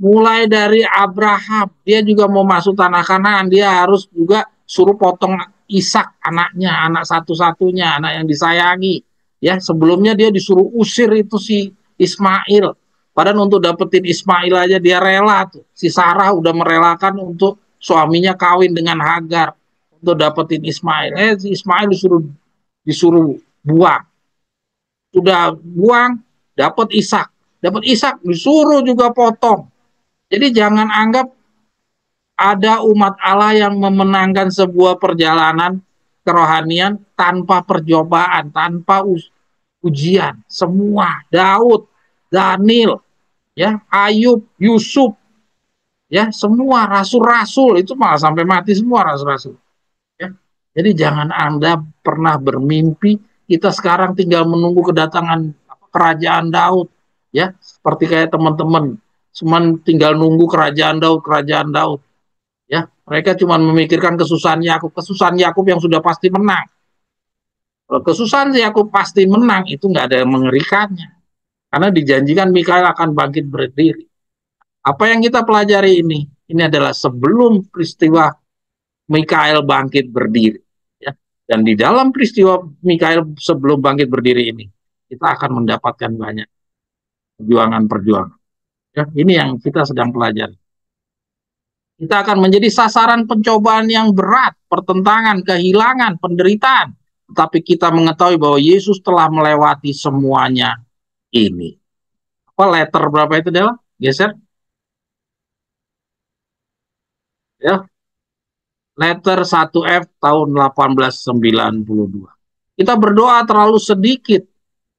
mulai dari Abraham, dia juga mau masuk tanah Kanaan, dia harus juga suruh potong Ishak anaknya, anak satu-satunya, anak yang disayangi. Ya, sebelumnya dia disuruh usir itu si Ismail. Padahal untuk dapetin Ismail aja dia rela tuh. Si Sarah udah merelakan untuk suaminya kawin dengan Hagar untuk dapetin Ismail. Si Ismail disuruh buang. Sudah buang, dapat Ishak. Dapat Ishak disuruh juga potong. Jadi jangan anggap ada umat Allah yang memenangkan sebuah perjalanan kerohanian tanpa percobaan, tanpa ujian. Semua, Daud, Daniel, ya, Ayub, Yusuf, ya, semua rasul-rasul itu malah sampai mati semua rasul-rasul. Ya. Jadi jangan Anda pernah bermimpi kita sekarang tinggal menunggu kedatangan kerajaan Daud, ya, seperti kayak teman-teman cuman tinggal nunggu kerajaan Daud, ya. Mereka cuma memikirkan kesusahan Yakub yang sudah pasti menang. Kalau kesusahan Yakub pasti menang, itu nggak ada yang mengerikannya, karena dijanjikan Mikael akan bangkit berdiri. Apa yang kita pelajari ini adalah sebelum peristiwa Mikael bangkit berdiri, ya. Dan di dalam peristiwa Mikael sebelum bangkit berdiri ini, kita akan mendapatkan banyak perjuangan-perjuangan. Ya, ini yang kita sedang pelajari. Kita akan menjadi sasaran pencobaan yang berat, pertentangan, kehilangan, penderitaan. Tetapi kita mengetahui bahwa Yesus telah melewati semuanya ini. Apa letter berapa itu, Dela? Geser. Ya, letter 1F tahun 1892. Kita berdoa terlalu sedikit,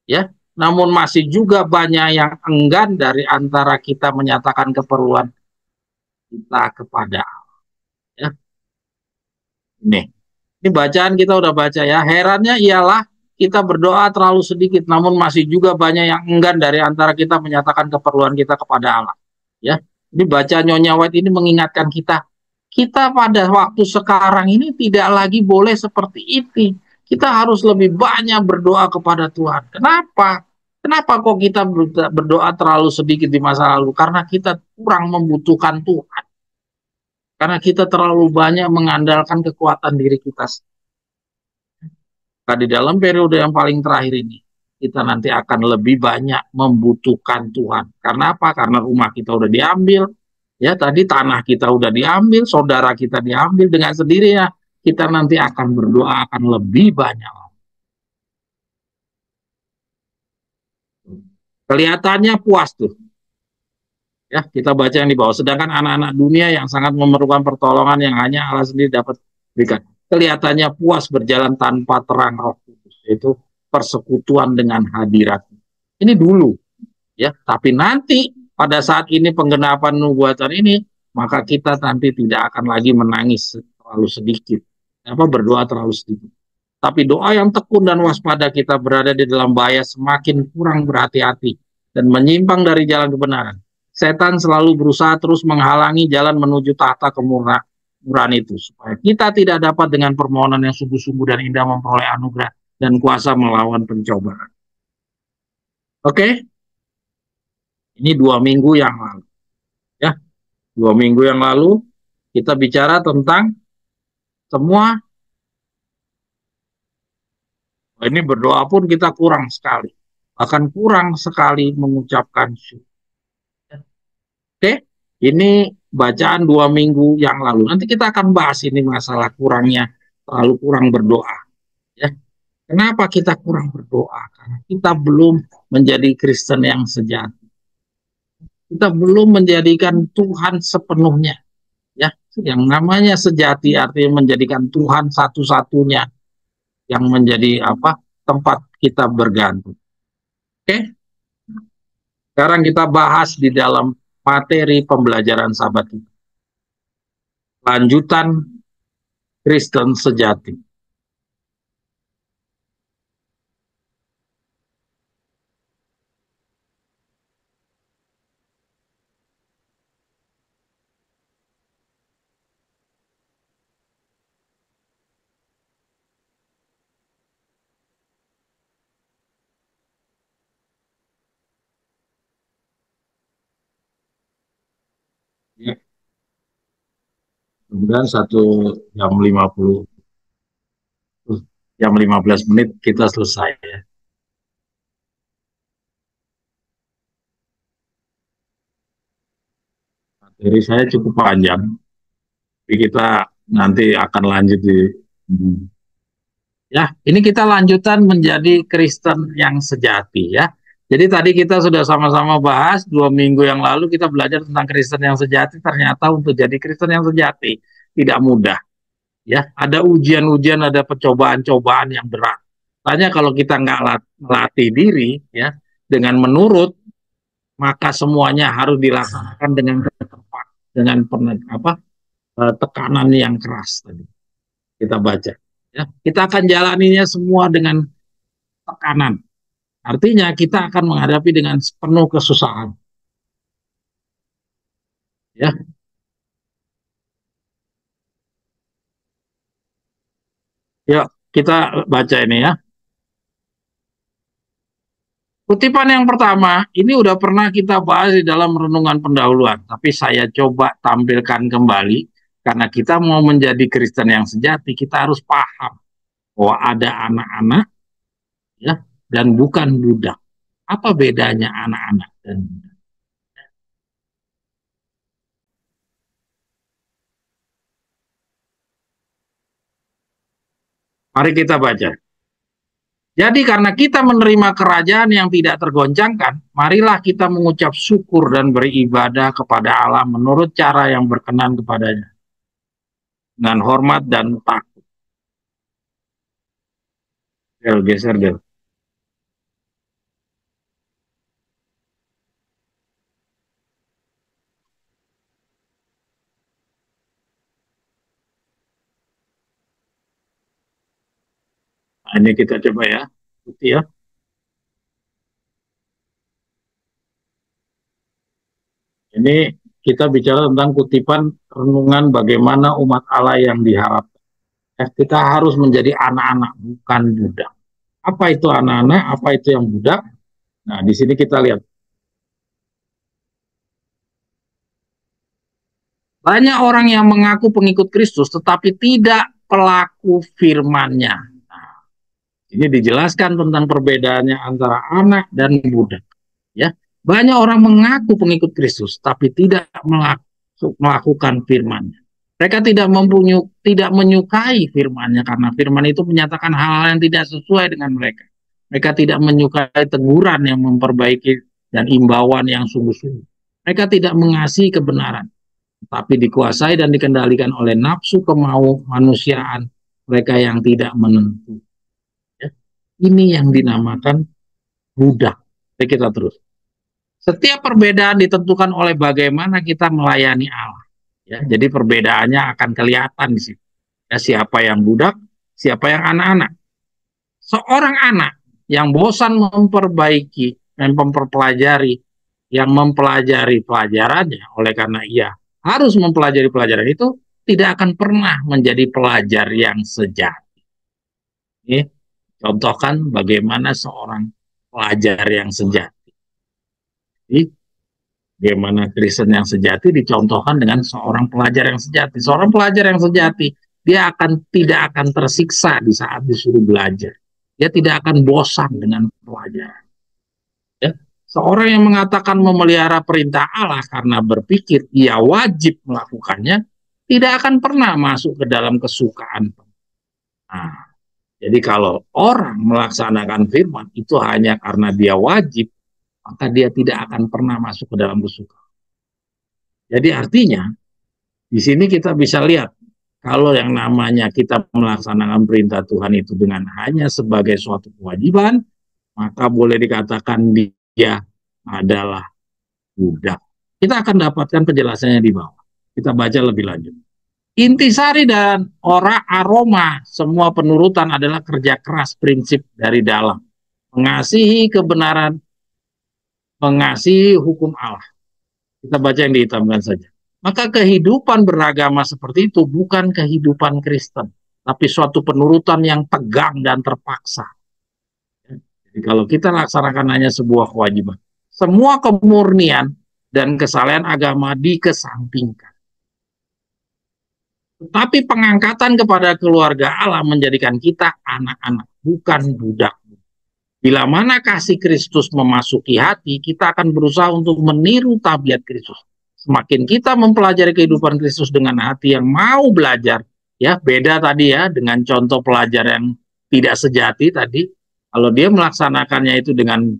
ya, namun masih juga banyak yang enggan dari antara kita menyatakan keperluan kita kepada Allah. Ya. Ini bacaan kita udah baca, ya. Herannya ialah kita berdoa terlalu sedikit, namun masih juga banyak yang enggan dari antara kita menyatakan keperluan kita kepada Allah. Ya, ini baca Nyonya White ini mengingatkan kita pada waktu sekarang ini tidak lagi boleh seperti itu. Kita harus lebih banyak berdoa kepada Tuhan. Kenapa? Kenapa kok kita berdoa terlalu sedikit di masa lalu? Karena kita kurang membutuhkan Tuhan. Karena kita terlalu banyak mengandalkan kekuatan diri kita. Nah, di dalam periode yang paling terakhir ini, kita nanti akan lebih banyak membutuhkan Tuhan. Karena apa? Karena rumah kita udah diambil, ya, tadi tanah kita udah diambil, saudara kita diambil, dengan sendirinya kita nanti akan berdoa akan lebih banyak. Kelihatannya puas tuh. Ya, kita baca yang di bawah. Sedangkan anak-anak dunia yang sangat memerlukan pertolongan yang hanya Allah sendiri dapat berikan, kelihatannya puas berjalan tanpa terang Roh Kudus, yaitu persekutuan dengan hadirat. Ini dulu, ya. Tapi nanti pada saat ini penggenapan nubuatan ini, maka kita nanti tidak akan lagi menangis terlalu sedikit, berdoa terlalu sedikit. Tapi doa yang tekun dan waspada kita berada di dalam bahaya semakin kurang berhati-hati dan menyimpang dari jalan kebenaran. Setan selalu berusaha terus menghalangi jalan menuju tahta kemurahan itu, supaya kita tidak dapat dengan permohonan yang sungguh-sungguh dan indah memperoleh anugerah dan kuasa melawan pencobaan. Oke? Ini 2 minggu yang lalu. Ya, 2 minggu yang lalu kita bicara tentang semua. Ini berdoa pun kita kurang sekali. Bahkan kurang sekali mengucapkan syukur. Oke, ini bacaan 2 minggu yang lalu. Nanti kita akan bahas ini masalah kurangnya, terlalu kurang berdoa. Ya. Kenapa kita kurang berdoa? Karena kita belum menjadi Kristen yang sejati. Kita belum menjadikan Tuhan sepenuhnya. Ya, yang namanya sejati artinya menjadikan Tuhan satu-satunya yang menjadi tempat kita bergantung. Oke? Sekarang kita bahas di dalam materi pembelajaran sahabat kita. Lanjutan Kristen sejati. Ya. Kemudian 1 jam 50, jam 15 menit kita selesai, ya. Materi saya cukup panjang, tapi kita nanti akan lanjut ya. Ini kita lanjutan menjadi Kristen yang sejati, ya. Jadi tadi kita sudah sama-sama bahas 2 minggu yang lalu kita belajar tentang Kristen yang sejati. Ternyata untuk jadi Kristen yang sejati tidak mudah. Ya, ada ujian-ujian, ada percobaan-cobaan yang berat. Tanya kalau kita nggak melatih diri, ya, dengan menurut, maka semuanya harus dilaksanakan dengan tepat, dengan tekanan yang keras tadi. Kita baca, ya, kita akan jalaninya semua dengan tekanan. Artinya kita akan menghadapi dengan penuh kesusahan. Ya, yuk kita baca ini ya. Kutipan yang pertama, ini udah pernah kita bahas di dalam renungan pendahuluan, tapi saya coba tampilkan kembali, karena kita mau menjadi Kristen yang sejati, kita harus paham bahwa ada anak-anak ya dan bukan budak. Apa bedanya anak-anak dan budak? Mari kita baca. Jadi karena kita menerima kerajaan yang tidak tergoncangkan, marilah kita mengucap syukur dan beribadah kepada Allah menurut cara yang berkenan kepadanya, dengan hormat dan takut. Del, geser del. Nah, ini kita coba ya. Putih ya. Ini kita bicara tentang kutipan renungan bagaimana umat Allah yang diharapkan. Kita harus menjadi anak-anak, bukan budak. Apa itu anak-anak? Apa itu yang budak? Nah, di sini kita lihat. Banyak orang yang mengaku pengikut Kristus, tetapi tidak pelaku firman-Nya. Nah, ini dijelaskan tentang perbedaannya antara anak dan budak. Ya, banyak orang mengaku pengikut Kristus, tapi tidak melakukan firman-Nya. Mereka tidak menyukai firman-Nya karena firman itu menyatakan hal-hal yang tidak sesuai dengan mereka. Mereka tidak menyukai teguran yang memperbaiki dan imbauan yang sungguh-sungguh. Mereka tidak mengasihi kebenaran, tapi dikuasai dan dikendalikan oleh nafsu kemanusiaan mereka yang tidak menentu. Ya. Ini yang dinamakan budak. Jadi kita terus. Setiap perbedaan ditentukan oleh bagaimana kita melayani Allah. Ya, jadi perbedaannya akan kelihatan di situ. Ya, siapa yang budak, siapa yang anak-anak. Seorang anak yang bosan memperbaiki, mempelajari, yang mempelajari pelajarannya, oleh karena ia harus mempelajari pelajaran itu, tidak akan pernah menjadi pelajar yang sejati. Ini contohkan bagaimana seorang pelajar yang sejati. Jadi, bagaimana Kristen yang sejati dicontohkan dengan seorang pelajar yang sejati. Seorang pelajar yang sejati, dia tidak akan tersiksa di saat disuruh belajar. Dia tidak akan bosan dengan pelajaran. Ya. Seorang yang mengatakan memelihara perintah Allah karena berpikir ia wajib melakukannya, tidak akan pernah masuk ke dalam kesukaan. Nah, jadi kalau orang melaksanakan firman itu hanya karena dia wajib, maka dia tidak akan pernah masuk ke dalam kesukaan. Jadi artinya, di sini kita bisa lihat, kalau yang namanya kita melaksanakan perintah Tuhan itu dengan hanya sebagai suatu kewajiban, maka boleh dikatakan dia adalah budak. Kita akan dapatkan penjelasannya di bawah. Kita baca lebih lanjut. Intisari dan aroma semua penurutan adalah kerja keras prinsip dari dalam. Mengasihi kebenaran, mengasihi hukum Allah. Kita baca yang dihitamkan saja. Maka kehidupan beragama seperti itu bukan kehidupan Kristen, tapi suatu penurutan yang tegang dan terpaksa. Jadi kalau kita laksanakan hanya sebuah kewajiban, semua kemurnian dan kesalehan agama dikesampingkan. Tetapi pengangkatan kepada keluarga Allah menjadikan kita anak-anak, bukan budak. Bila mana kasih Kristus memasuki hati, kita akan berusaha untuk meniru tabiat Kristus. Semakin kita mempelajari kehidupan Kristus dengan hati yang mau belajar, ya beda tadi ya dengan contoh pelajar yang tidak sejati tadi. Kalau dia melaksanakannya itu dengan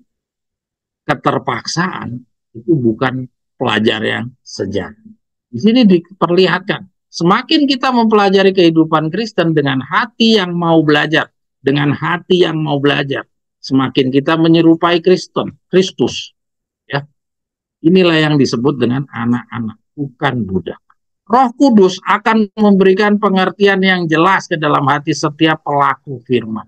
keterpaksaan, itu bukan pelajar yang sejati. Di sini diperlihatkan, semakin kita mempelajari kehidupan Kristen dengan hati yang mau belajar, dengan hati yang mau belajar, semakin kita menyerupai Kristus. Ya, inilah yang disebut dengan anak-anak, bukan budak. Roh Kudus akan memberikan pengertian yang jelas ke dalam hati setiap pelaku firman.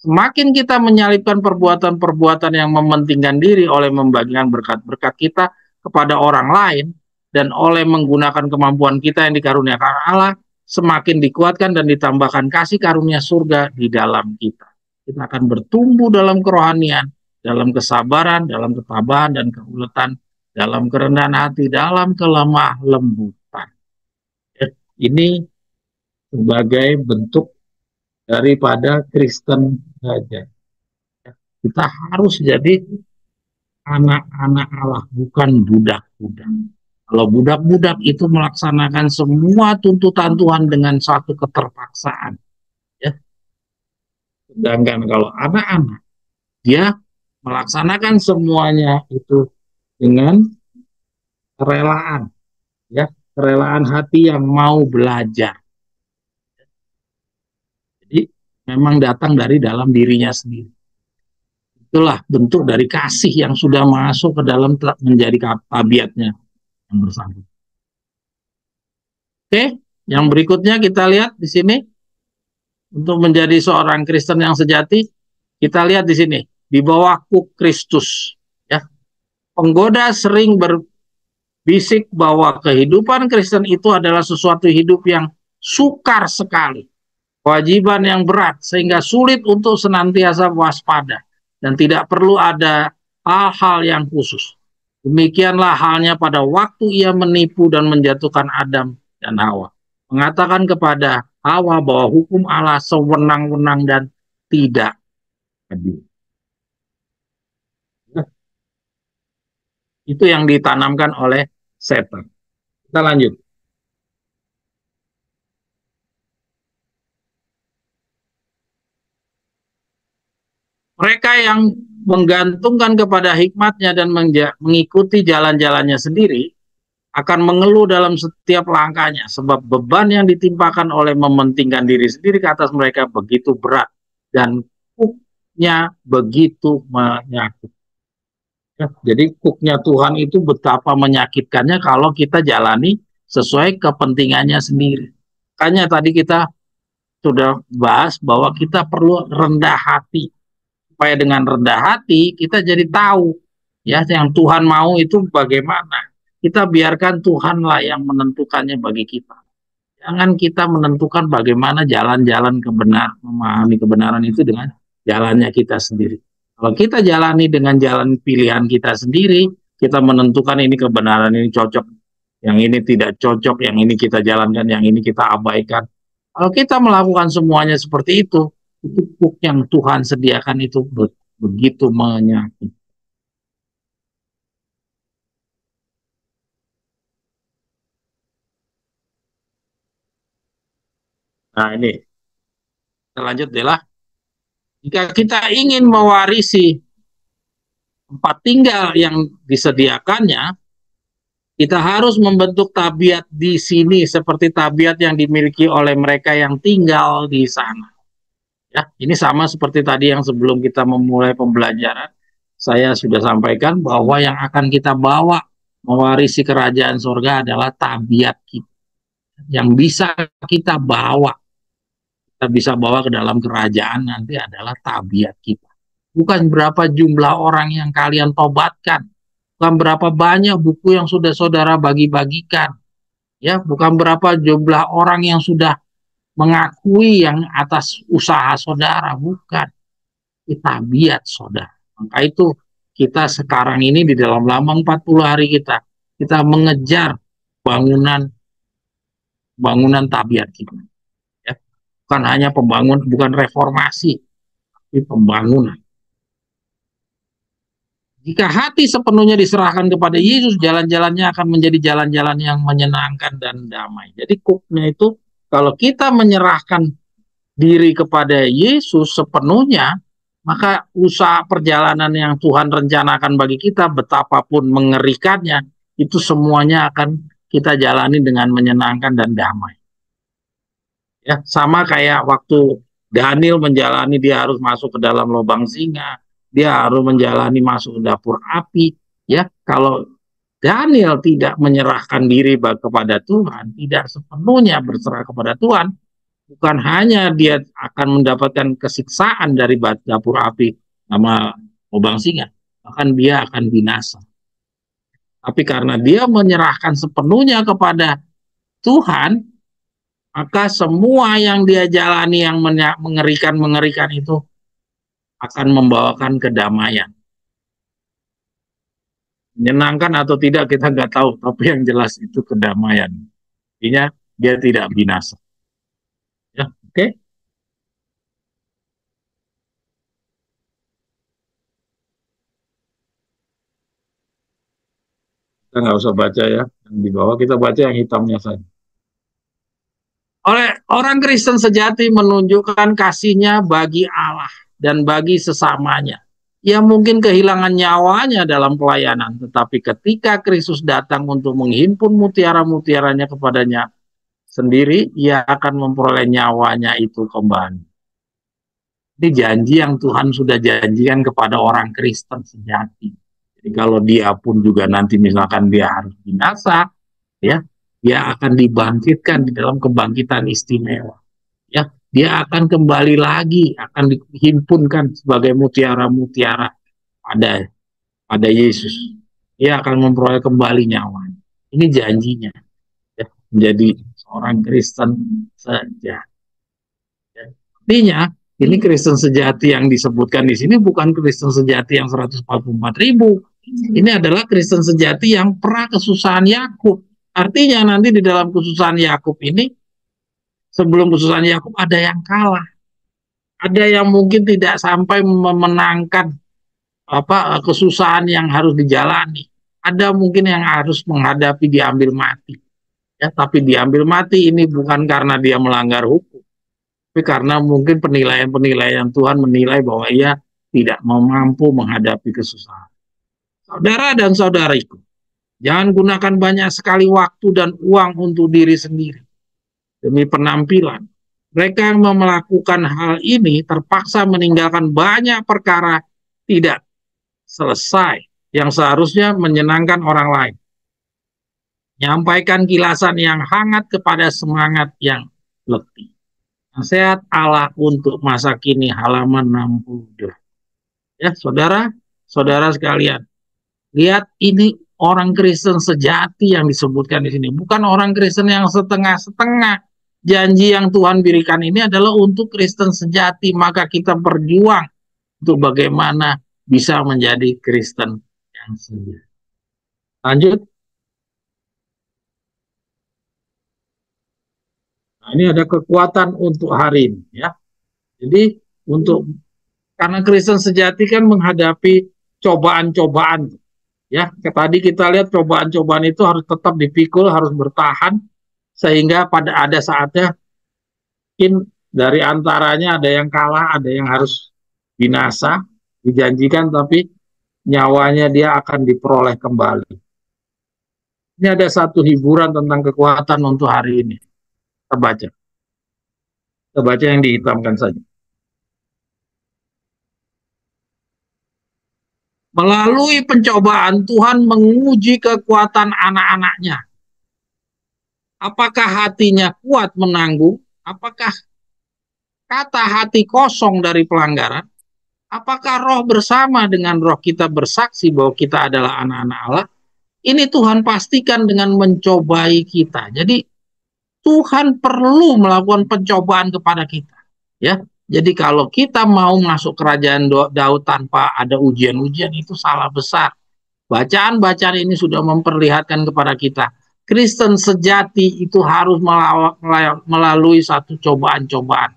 Semakin kita menyalipkan perbuatan-perbuatan yang mementingkan diri oleh membagikan berkat-berkat kita kepada orang lain, dan oleh menggunakan kemampuan kita yang dikaruniakan Allah, semakin dikuatkan dan ditambahkan kasih karunia surga di dalam kita. Kita akan bertumbuh dalam kerohanian, dalam kesabaran, dalam ketabahan dan keuletan, dalam kerendahan hati, dalam kelemah lembutan. Ini sebagai bentuk daripada Kristen saja. Kita harus jadi anak-anak Allah, bukan budak-budak. Kalau budak-budak itu melaksanakan semua tuntutan Tuhan dengan suatu keterpaksaan, ya. Sedangkan kalau anak-anak, dia melaksanakan semuanya itu dengan kerelaan, ya, kerelaan hati yang mau belajar. Jadi memang datang dari dalam dirinya sendiri. Itulah bentuk dari kasih yang sudah masuk ke dalam menjadi tabiatnya yang bersangkutan. Oke, yang berikutnya kita lihat di sini. Untuk menjadi seorang Kristen yang sejati, kita lihat di sini, di bawah kuk Kristus. Ya. Penggoda sering berbisik bahwa kehidupan Kristen itu adalah sesuatu hidup yang sukar sekali. Kewajiban yang berat, sehingga sulit untuk senantiasa waspada. Dan tidak perlu ada hal-hal yang khusus. Demikianlah halnya pada waktu ia menipu dan menjatuhkan Adam dan Hawa. Mengatakan kepada Hawa bahwa hukum Allah sewenang-wenang dan tidak adil. Itu yang ditanamkan oleh setan. Kita lanjut. Mereka yang menggantungkan kepada hikmatnya dan mengikuti jalan-jalannya sendiri akan mengeluh dalam setiap langkahnya, sebab beban yang ditimpakan oleh mementingkan diri sendiri ke atas mereka begitu berat dan kuknya begitu menyakitkan. Ya, jadi kuknya Tuhan itu betapa menyakitkannya kalau kita jalani sesuai kepentingannya sendiri. Makanya tadi kita sudah bahas bahwa kita perlu rendah hati. Supaya dengan rendah hati kita jadi tahu ya yang Tuhan mau itu bagaimana. Kita biarkan Tuhanlah yang menentukannya bagi kita. Jangan kita menentukan bagaimana jalan-jalan kebenaran, memahami kebenaran itu dengan jalannya kita sendiri. Kalau kita jalani dengan jalan pilihan kita sendiri, kita menentukan ini kebenaran, ini cocok, yang ini tidak cocok, yang ini kita jalankan, yang ini kita abaikan. Kalau kita melakukan semuanya seperti itu yang Tuhan sediakan itu begitu menyakitkan. Nah ini, kita lanjut deh lah. Jika kita ingin mewarisi tempat tinggal yang disediakannya, kita harus membentuk tabiat di sini seperti tabiat yang dimiliki oleh mereka yang tinggal di sana. Ya, ini sama seperti tadi yang sebelum kita memulai pembelajaran, saya sudah sampaikan bahwa yang akan kita bawa mewarisi kerajaan surga adalah tabiat kita. Yang bisa kita bawa, kita bisa bawa ke dalam kerajaan nanti adalah tabiat kita. Bukan berapa jumlah orang yang kalian tobatkan, bukan berapa banyak buku yang sudah saudara bagi-bagikan, ya, bukan berapa jumlah orang yang sudah mengakui yang atas usaha saudara, bukan. Itu tabiat saudara. Maka itu kita sekarang ini di dalam lambang 40 hari kita mengejar bangunan tabiat kita. Ya. Bukan hanya pembangunan, bukan reformasi, tapi pembangunan. Jika hati sepenuhnya diserahkan kepada Yesus, jalan-jalannya akan menjadi jalan-jalan yang menyenangkan dan damai. Jadi kuknya itu, kalau kita menyerahkan diri kepada Yesus sepenuhnya, maka usaha perjalanan yang Tuhan rencanakan bagi kita, betapapun mengerikannya, itu semuanya akan kita jalani dengan menyenangkan dan damai. Ya, sama kayak waktu Daniel menjalani, dia harus masuk ke dalam lubang singa, dia harus menjalani masuk ke dapur api. Ya, kalau Daniel tidak menyerahkan diri kepada Tuhan, tidak sepenuhnya berserah kepada Tuhan, bukan hanya dia akan mendapatkan kesiksaan dari dapur api sama lubang singa, bahkan dia akan binasa. Tapi karena dia menyerahkan sepenuhnya kepada Tuhan, maka semua yang dia jalani yang mengerikan-mengerikan itu akan membawakan kedamaian. Menyenangkan atau tidak kita nggak tahu, tapi yang jelas itu kedamaian. Artinya dia tidak binasa. Ya, oke? Kita nggak usah baca ya, yang di bawah kita baca yang hitamnya saja. Oleh orang Kristen sejati menunjukkan kasihnya bagi Allah dan bagi sesamanya. Ia mungkin kehilangan nyawanya dalam pelayanan, tetapi ketika Kristus datang untuk menghimpun mutiara-mutiaranya kepadanya sendiri, ia akan memperoleh nyawanya itu kembali. Ini janji yang Tuhan sudah janjikan kepada orang Kristen sejati. Jadi kalau dia pun juga nanti misalkan dia harus binasa, ya, dia akan dibangkitkan di dalam kebangkitan istimewa. Ya, dia akan kembali lagi, akan dihimpunkan sebagai mutiara-mutiara pada Yesus. Dia akan memperoleh kembali nyawanya. Ini janjinya, ya, menjadi seorang Kristen saja. Ya. Artinya, ini Kristen sejati yang disebutkan di sini bukan Kristen sejati yang 144.000. Ini adalah Kristen sejati yang pra kesusahan Yakub. Artinya nanti di dalam kesusahan Yakub ini, sebelum kesusahan Yakub ada yang kalah. Ada yang mungkin tidak sampai memenangkan kesusahan yang harus dijalani. Ada mungkin yang harus menghadapi diambil mati. Ya, tapi diambil mati ini bukan karena dia melanggar hukum, tapi karena mungkin penilaian-penilaian Tuhan menilai bahwa ia tidak mampu menghadapi kesusahan. Saudara dan saudariku, jangan gunakan banyak sekali waktu dan uang untuk diri sendiri demi penampilan. Mereka yang melakukan hal ini terpaksa meninggalkan banyak perkara tidak selesai yang seharusnya menyenangkan orang lain. Menyampaikan kilasan yang hangat kepada semangat yang letih. Nasihat Allah untuk masa kini halaman 62. Ya, saudara sekalian, lihat ini orang Kristen sejati yang disebutkan di sini, bukan orang Kristen yang setengah-setengah. Janji yang Tuhan berikan ini adalah untuk Kristen sejati, maka kita berjuang untuk bagaimana bisa menjadi Kristen yang sejati. Lanjut. Nah, ini ada kekuatan untuk hari ini, ya. Jadi karena Kristen sejati kan menghadapi cobaan-cobaan, ya. Tadi kita lihat cobaan-cobaan itu harus tetap dipikul, harus bertahan, sehingga pada ada saatnya mungkin dari antaranya ada yang kalah, ada yang harus binasa, dijanjikan tapi nyawanya dia akan diperoleh kembali. Ini ada satu hiburan tentang kekuatan untuk hari ini. Kita baca. Kita baca yang dihitamkan saja. Melalui pencobaan Tuhan menguji kekuatan anak-anaknya. Apakah hatinya kuat menanggung? Apakah kata hati kosong dari pelanggaran? Apakah roh bersama dengan roh kita bersaksi bahwa kita adalah anak-anak Allah? Ini Tuhan pastikan dengan mencobai kita. Jadi Tuhan perlu melakukan pencobaan kepada kita. Ya, jadi kalau kita mau masuk kerajaan Daud tanpa ada ujian-ujian itu salah besar. Bacaan-bacaan ini sudah memperlihatkan kepada kita, Kristen sejati itu harus melalui satu cobaan-cobaan.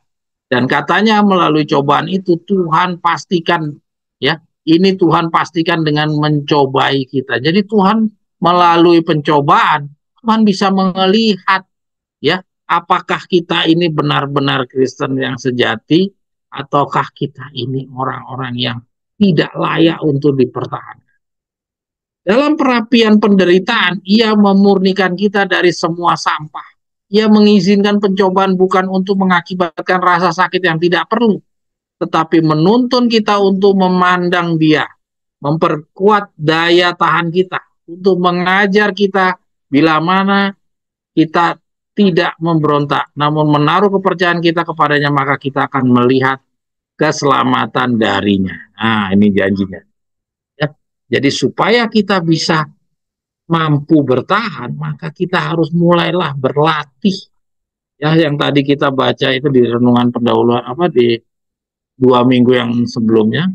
Dan katanya melalui cobaan itu Tuhan pastikan, ya, ini Tuhan pastikan dengan mencobai kita. Jadi Tuhan melalui pencobaan, Tuhan bisa melihat, ya, apakah kita ini benar-benar Kristen yang sejati, ataukah kita ini orang-orang yang tidak layak untuk dipertahankan. Dalam perapian penderitaan, ia memurnikan kita dari semua sampah. Ia mengizinkan pencobaan bukan untuk mengakibatkan rasa sakit yang tidak perlu, tetapi menuntun kita untuk memandang dia, memperkuat daya tahan kita, untuk mengajar kita bila mana kita tidak memberontak, namun menaruh kepercayaan kita kepadanya, maka kita akan melihat keselamatan darinya. Nah, ini janjinya. Ya. Jadi supaya kita bisa mampu bertahan, maka kita harus mulailah berlatih. Ya, yang tadi kita baca itu di renungan pendahuluan di 2 minggu yang sebelumnya,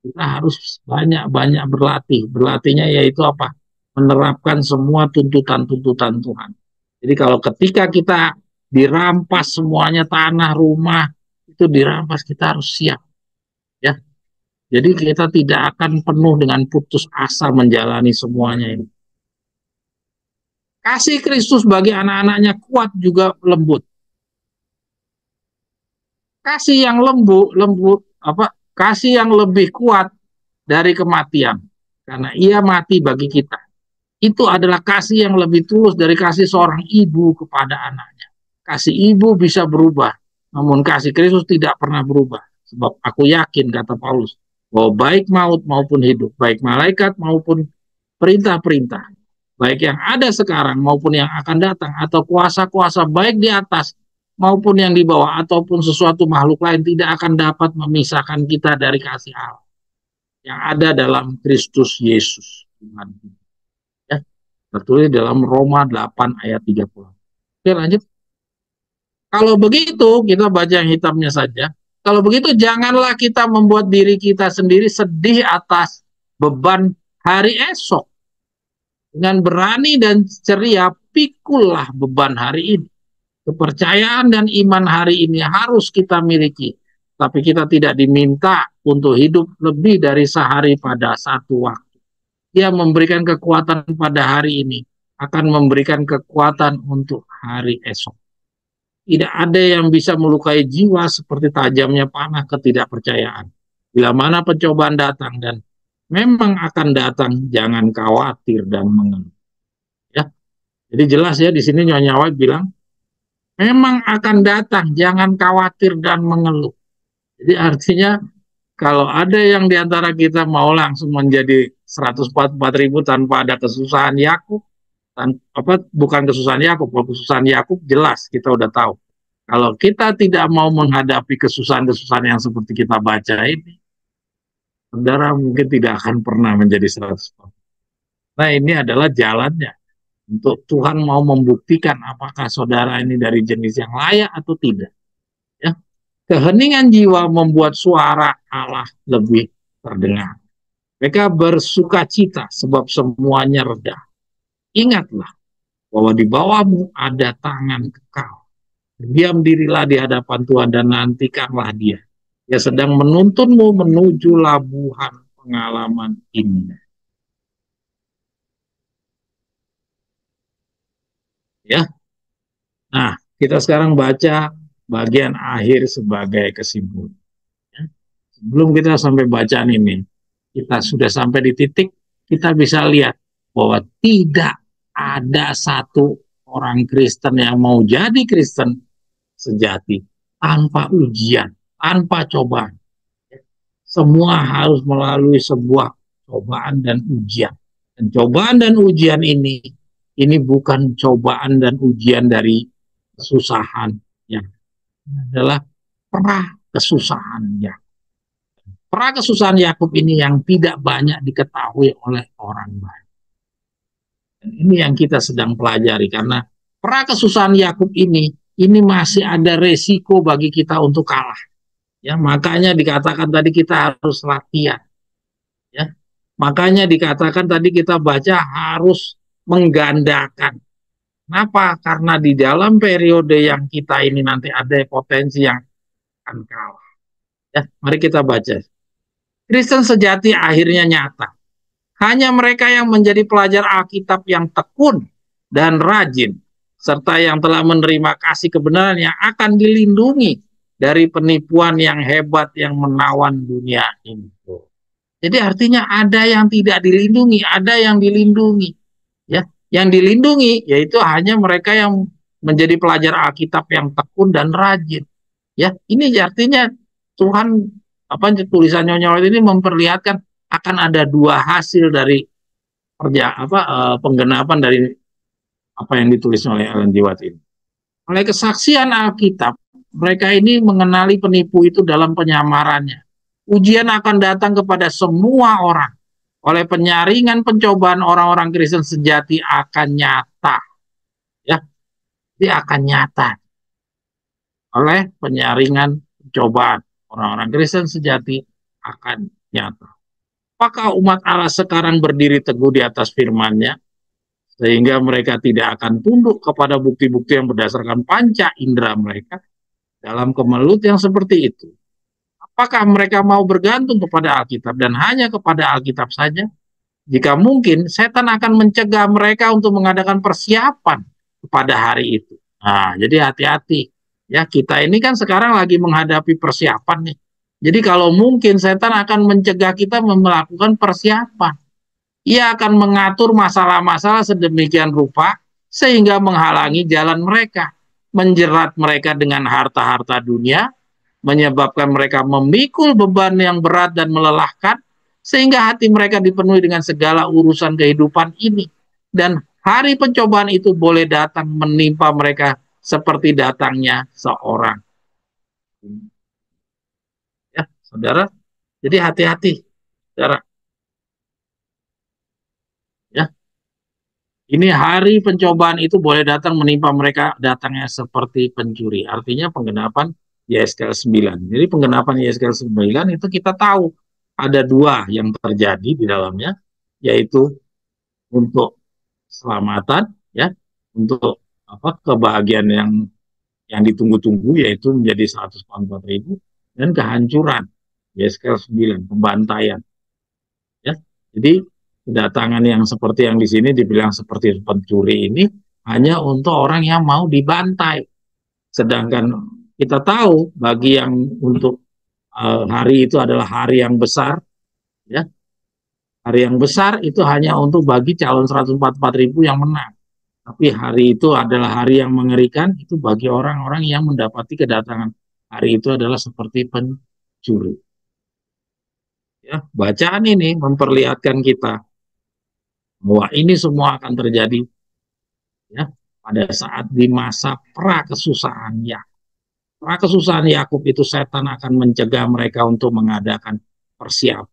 kita harus banyak-banyak berlatih. Berlatihnya yaitu apa? Menerapkan semua tuntutan-tuntutan Tuhan. Jadi kalau ketika kita dirampas semuanya, tanah, rumah, itu dirampas, kita harus siap. Ya, jadi kita tidak akan penuh dengan putus asa menjalani semuanya ini. Kasih Kristus bagi anak-anaknya kuat juga lembut. Kasih yang lembut, kasih yang lebih kuat dari kematian. Karena ia mati bagi kita. Itu adalah kasih yang lebih tulus dari kasih seorang ibu kepada anaknya. Kasih ibu bisa berubah, namun kasih Kristus tidak pernah berubah. Sebab aku yakin, kata Paulus, bahwa baik maut maupun hidup, baik malaikat maupun perintah-perintah, baik yang ada sekarang maupun yang akan datang, atau kuasa-kuasa baik di atas maupun yang di bawah, ataupun sesuatu makhluk lain, tidak akan dapat memisahkan kita dari kasih Allah yang ada dalam Kristus Yesus. Ya, tertulis dalam Roma 8 ayat 30. Oke, lanjut. Kalau begitu, kita baca yang hitamnya saja. Kalau begitu, janganlah kita membuat diri kita sendiri sedih atas beban hari esok. Dengan berani dan ceria, pikullah beban hari ini. Kepercayaan dan iman hari ini harus kita miliki. Tapi kita tidak diminta untuk hidup lebih dari sehari pada satu waktu. Dia memberikan kekuatan pada hari ini, akan memberikan kekuatan untuk hari esok. Tidak ada yang bisa melukai jiwa seperti tajamnya panah ketidakpercayaan. Bila mana pencobaan datang, dan memang akan datang, jangan khawatir dan mengeluh. Ya, jadi jelas ya di sini Nyonya White bilang, memang akan datang, jangan khawatir dan mengeluh. Jadi artinya kalau ada yang diantara kita mau langsung menjadi 144.000 tanpa ada kesusahan Yakub, bukan kesusahan Yakub, kalau kesusahan Yakub jelas kita udah tahu. Kalau kita tidak mau menghadapi kesusahan-kesusahan yang seperti kita baca ini, saudara mungkin tidak akan pernah menjadi 100. Nah, ini adalah jalannya untuk Tuhan mau membuktikan apakah saudara ini dari jenis yang layak atau tidak. Ya. Keheningan jiwa membuat suara Allah lebih terdengar. Mereka bersuka cita sebab semuanya reda. Ingatlah bahwa di bawahmu ada tangan kekal. Diam dirilah di hadapan Tuhan dan nantikanlah Dia. Dia sedang menuntunmu menuju labuhan pengalaman ini. Ya. Nah, kita sekarang baca bagian akhir sebagai kesimpulan. Ya. Sebelum kita sampai bacaan ini, kita sudah sampai di titik kita bisa lihat bahwa tidak ada satu orang Kristen yang mau jadi Kristen sejati tanpa ujian, tanpa cobaan. Semua harus melalui sebuah cobaan dan ujian. Dan cobaan dan ujian ini bukan cobaan dan ujian dari kesusahan, ya, adalah pra-kesusahan Yakub. Pra-kesusahan Yakub ini yang tidak banyak diketahui oleh orang banyak. Dan ini yang kita sedang pelajari, karena pra-kesusahan Yakub ini masih ada resiko bagi kita untuk kalah. Ya, makanya dikatakan tadi kita harus latihan. Ya, makanya dikatakan tadi kita baca harus menggandakan. Kenapa? Karena di dalam periode yang kita ini nanti ada potensi yang akan kalah. Ya, mari kita baca. Kristen sejati akhirnya nyata. Hanya mereka yang menjadi pelajar Alkitab yang tekun dan rajin, serta yang telah menerima kasih kebenaran yang akan dilindungi dari penipuan yang hebat yang menawan dunia ini. Jadi artinya ada yang tidak dilindungi, ada yang dilindungi. Ya, yang dilindungi yaitu hanya mereka yang menjadi pelajar Alkitab yang tekun dan rajin. Ya, ini artinya Tuhan tulisan Nyonya ini memperlihatkan akan ada dua hasil dari penggenapan dari apa yang ditulis oleh Ellen G. White ini. Oleh kesaksian Alkitab, mereka ini mengenali penipu itu dalam penyamarannya. Ujian akan datang kepada semua orang. Oleh penyaringan pencobaan orang-orang Kristen sejati akan nyata. Ya, dia akan nyata oleh penyaringan pencobaan orang-orang Kristen sejati akan nyata. Apakah umat Allah sekarang berdiri teguh di atas firman-Nya sehingga mereka tidak akan tunduk kepada bukti-bukti yang berdasarkan panca indera mereka dalam kemelut yang seperti itu? Apakah mereka mau bergantung kepada Alkitab dan hanya kepada Alkitab saja? Jika mungkin, setan akan mencegah mereka untuk mengadakan persiapan pada hari itu. Nah, jadi hati-hati. Ya, kita ini kan sekarang lagi menghadapi persiapan nih. Jadi kalau mungkin setan akan mencegah kita melakukan persiapan. Ia akan mengatur masalah-masalah sedemikian rupa sehingga menghalangi jalan mereka, menjerat mereka dengan harta-harta dunia, menyebabkan mereka memikul beban yang berat dan melelahkan, sehingga hati mereka dipenuhi dengan segala urusan kehidupan ini. Dan hari pencobaan itu boleh datang menimpa mereka seperti datangnya seorang. Ya, saudara. Jadi hati-hati, saudara. Ya, ini hari pencobaan itu boleh datang menimpa mereka datangnya seperti pencuri. Artinya penggenapan YSKL 9. Jadi penggenapan YSKL 9 itu kita tahu ada dua yang terjadi di dalamnya, yaitu untuk keselamatan, ya, untuk kebahagiaan yang ditunggu-tunggu, yaitu menjadi 144.000, dan kehancuran YSKL 9, pembantaian. Ya, jadi kedatangan yang seperti yang di sini dibilang seperti pencuri ini hanya untuk orang yang mau dibantai. Sedangkan kita tahu bagi yang untuk hari itu adalah hari yang besar, ya. Hari yang besar itu hanya untuk bagi calon 144.000 yang menang. Tapi hari itu adalah hari yang mengerikan, itu bagi orang-orang yang mendapati kedatangan hari itu adalah seperti pencuri. Ya, bacaan ini memperlihatkan kita bahwa ini semua akan terjadi, ya, pada saat di masa prakesusahan Yakub. Prakesusahan Yakub itu setan akan mencegah mereka untuk mengadakan persiapan.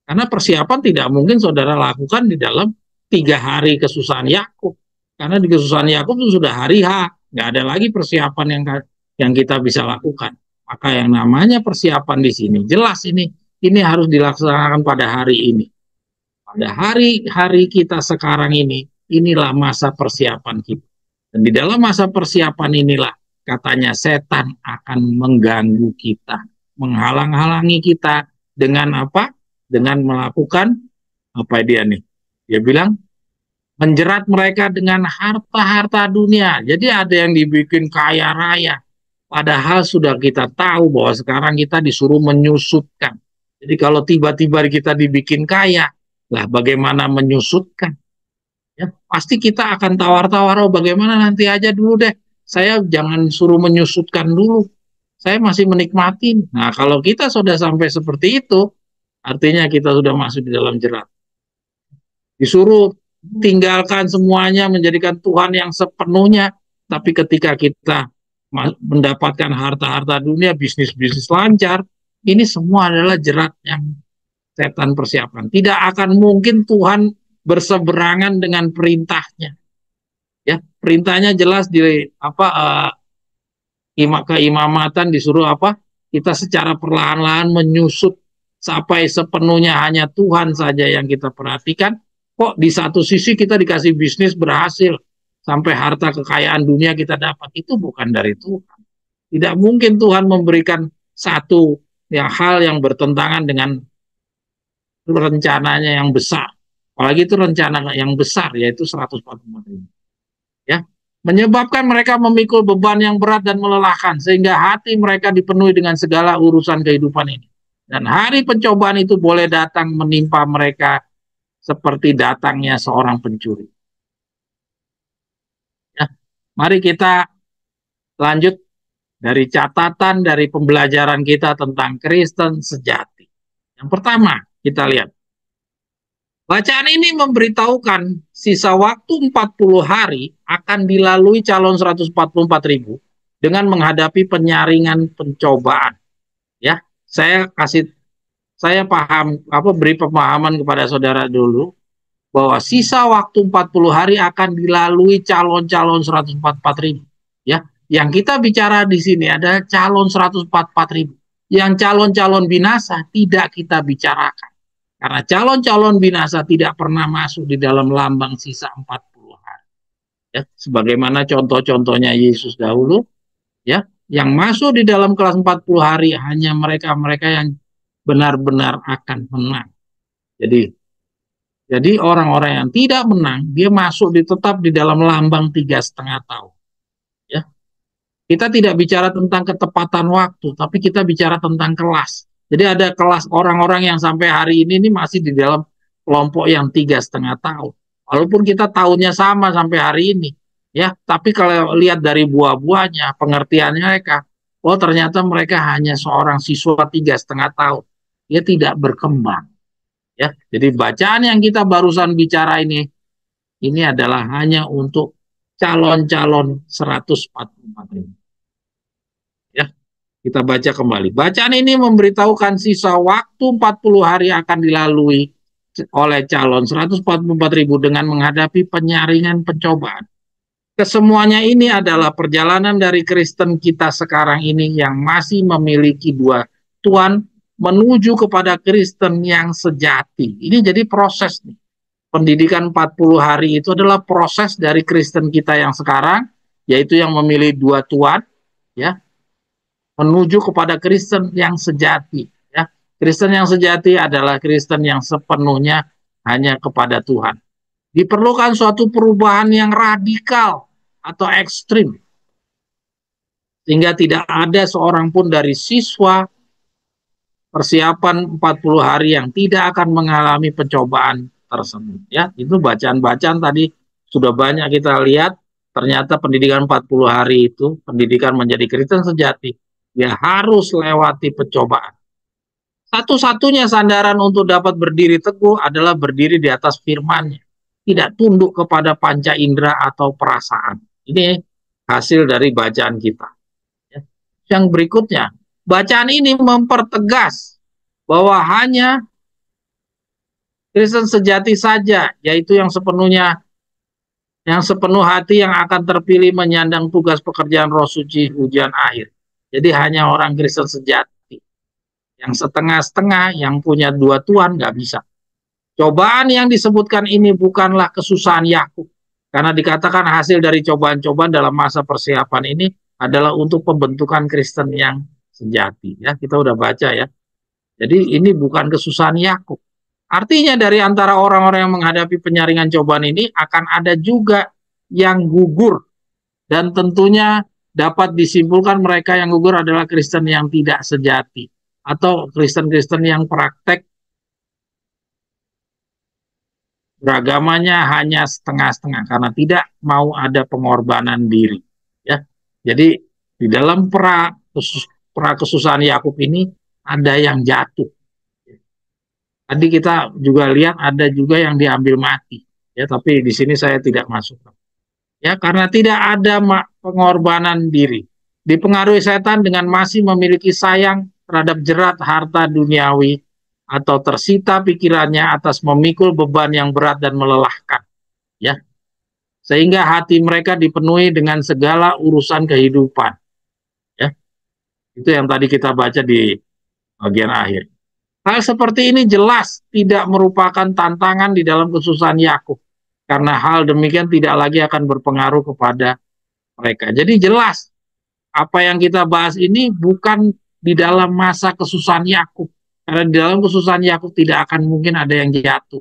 Karena persiapan tidak mungkin saudara lakukan di dalam 3 hari kesusahan Yakub. Karena di kesusahan Yakub itu sudah hari H, nggak ada lagi persiapan yang kita bisa lakukan. Maka yang namanya persiapan di sini jelas ini harus dilaksanakan pada hari ini. Pada hari-hari kita sekarang ini, inilah masa persiapan kita. Dan di dalam masa persiapan inilah katanya setan akan mengganggu kita, menghalang-halangi kita dengan apa? Dengan melakukan apa dia nih? Dia bilang menjerat mereka dengan harta-harta dunia. Jadi ada yang dibikin kaya raya. Padahal sudah kita tahu bahwa sekarang kita disuruh menyusutkan. Jadi kalau tiba-tiba kita dibikin kaya, lah bagaimana menyusutkan? Ya, pasti kita akan tawar-tawar, oh bagaimana nanti aja dulu deh. Saya jangan suruh menyusutkan dulu. Saya masih menikmati. Nah, kalau kita sudah sampai seperti itu, artinya kita sudah masuk di dalam jerat. Disuruh tinggalkan semuanya, menjadikan Tuhan yang sepenuhnya. Tapi ketika kita mendapatkan harta-harta dunia, bisnis-bisnis lancar, ini semua adalah jerat yang setan persiapan. Tidak akan mungkin Tuhan berseberangan dengan perintahnya. Ya, perintahnya jelas di keimamatan disuruh apa? Kita secara perlahan-lahan menyusut sampai sepenuhnya hanya Tuhan saja yang kita perhatikan. Kok di satu sisi kita dikasih bisnis berhasil, sampai harta kekayaan dunia kita dapat, itu bukan dari Tuhan. Tidak mungkin Tuhan memberikan satu hal yang bertentangan dengan rencananya yang besar. Apalagi itu rencana yang besar, yaitu 144.000. Ya, menyebabkan mereka memikul beban yang berat dan melelahkan, sehingga hati mereka dipenuhi dengan segala urusan kehidupan ini. Dan hari pencobaan itu boleh datang menimpa mereka seperti datangnya seorang pencuri. Ya, mari kita lanjut dari catatan dari pembelajaran kita tentang Kristen sejati. Yang pertama, kita lihat. Bacaan ini memberitahukan sisa waktu 40 hari akan dilalui calon 144.000 dengan menghadapi penyaringan pencobaan. Ya, saya beri pemahaman kepada saudara dulu bahwa sisa waktu 40 hari akan dilalui calon-calon 144.000. Ya, yang kita bicara di sini adalah calon 144.000. Yang calon-calon binasa tidak kita bicarakan. Karena calon-calon binasa tidak pernah masuk di dalam lambang sisa 40 hari. Ya, sebagaimana contoh-contohnya Yesus dahulu, ya, yang masuk di dalam kelas 40 hari hanya mereka-mereka yang benar-benar akan menang. Jadi orang-orang yang tidak menang, dia masuk tetap di dalam lambang 3,5 tahun. Ya, kita tidak bicara tentang ketepatan waktu, tapi kita bicara tentang kelas. Jadi ada kelas orang-orang yang sampai hari ini masih di dalam kelompok yang 3,5 tahun. Walaupun kita tahunnya sama sampai hari ini, ya, tapi kalau lihat dari buah-buahnya, pengertiannya mereka, oh ternyata mereka hanya seorang siswa 3,5 tahun. Dia tidak berkembang. Ya, jadi bacaan yang kita barusan bicara ini adalah hanya untuk calon-calon 144.000. Ya, kita baca kembali. Bacaan ini memberitahukan sisa waktu 40 hari akan dilalui oleh calon 144.000 dengan menghadapi penyaringan pencobaan. Kesemuanya ini adalah perjalanan dari Kristen kita sekarang ini yang masih memiliki dua Tuhan menuju kepada Kristen yang sejati. Ini jadi proses nih. Pendidikan 40 hari itu adalah proses dari Kristen kita yang sekarang, yaitu yang memilih dua Tuhan, ya, menuju kepada Kristen yang sejati. Ya. Kristen yang sejati adalah Kristen yang sepenuhnya hanya kepada Tuhan. Diperlukan suatu perubahan yang radikal atau ekstrim, sehingga tidak ada seorang pun dari siswa persiapan 40 hari yang tidak akan mengalami pencobaan tersebut. Ya, itu bacaan-bacaan tadi sudah banyak kita lihat. Ternyata pendidikan 40 hari itu, pendidikan menjadi Kristen sejati, ya harus lewati pencobaan. Satu-satunya sandaran untuk dapat berdiri teguh adalah berdiri di atas firman-Nya. Tidak tunduk kepada panca indera atau perasaan. Ini hasil dari bacaan kita. Yang berikutnya, bacaan ini mempertegas bahwa hanya Kristen sejati saja, yaitu yang sepenuh hati yang akan terpilih menyandang tugas pekerjaan Roh Suci ujian akhir. Jadi hanya orang Kristen sejati. Yang setengah-setengah, yang punya dua Tuhan, nggak bisa. Cobaan yang disebutkan ini bukanlah kesusahan Yakub, karena dikatakan hasil dari cobaan-cobaan dalam masa persiapan ini adalah untuk pembentukan Kristen yang sejati. Ya, kita udah baca ya. Jadi ini bukan kesusahan Yakub. Artinya dari antara orang-orang yang menghadapi penyaringan cobaan ini akan ada juga yang gugur, dan tentunya dapat disimpulkan mereka yang gugur adalah Kristen yang tidak sejati atau Kristen-Kristen yang praktek beragamanya hanya setengah-setengah karena tidak mau ada pengorbanan diri. Ya, jadi di dalam kesusahan Yakub ini ada yang jatuh. Tadi kita juga lihat ada juga yang diambil mati. Ya, tapi di sini saya tidak masuk. Ya, karena tidak ada pengorbanan diri. Dipengaruhi setan dengan masih memiliki sayang terhadap jerat harta duniawi, atau tersita pikirannya atas memikul beban yang berat dan melelahkan, ya, sehingga hati mereka dipenuhi dengan segala urusan kehidupan, ya, itu yang tadi kita baca di bagian akhir. Hal seperti ini jelas tidak merupakan tantangan di dalam kesusahan Yakub, karena hal demikian tidak lagi akan berpengaruh kepada mereka. Jadi jelas apa yang kita bahas ini bukan di dalam masa kesusahan Yakub. Karena di dalam kesusahan Yakub tidak akan mungkin ada yang jatuh.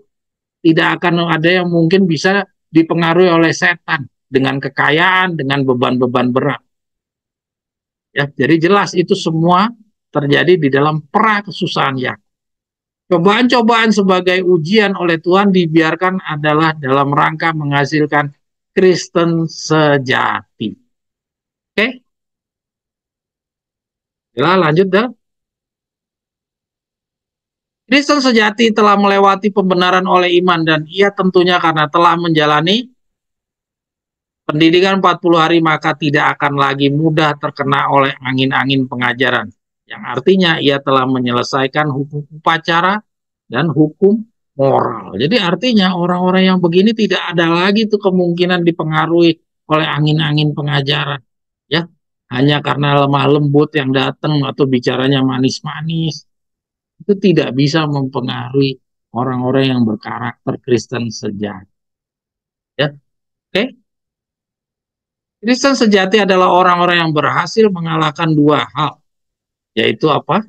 Tidak akan ada yang mungkin bisa dipengaruhi oleh setan dengan kekayaan, dengan beban-beban berat. Ya, jadi jelas itu semua terjadi di dalam pra-kesusahan Yakub. Cobaan-cobaan sebagai ujian oleh Tuhan dibiarkan adalah dalam rangka menghasilkan Kristen sejati. Oke? Ya, lanjut dah. Kristen sejati telah melewati pembenaran oleh iman, dan ia tentunya karena telah menjalani Pendidikan 40 hari maka tidak akan lagi mudah terkena oleh angin-angin pengajaran. Yang artinya ia telah menyelesaikan hukum upacara dan hukum moral. Jadi artinya orang-orang yang begini tidak ada lagi tuh kemungkinan dipengaruhi oleh angin-angin pengajaran. Ya, hanya karena lemah lembut yang datang atau bicaranya manis-manis. Itu tidak bisa mempengaruhi orang-orang yang berkarakter Kristen sejati. Ya, oke. Okay? Kristen sejati adalah orang-orang yang berhasil mengalahkan dua hal, yaitu apa?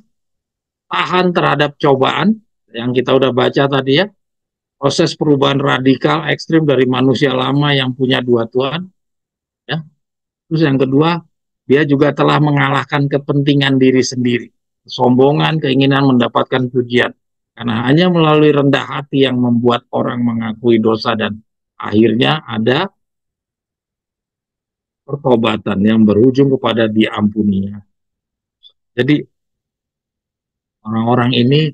Tahan terhadap cobaan, yang kita udah baca tadi ya, proses perubahan radikal ekstrim dari manusia lama yang punya dua Tuhan, ya. Terus yang kedua, dia juga telah mengalahkan kepentingan diri sendiri, kesombongan, keinginan mendapatkan pujian, karena hanya melalui rendah hati yang membuat orang mengakui dosa dan akhirnya ada pertobatan yang berujung kepada diampuninya. Jadi orang-orang ini,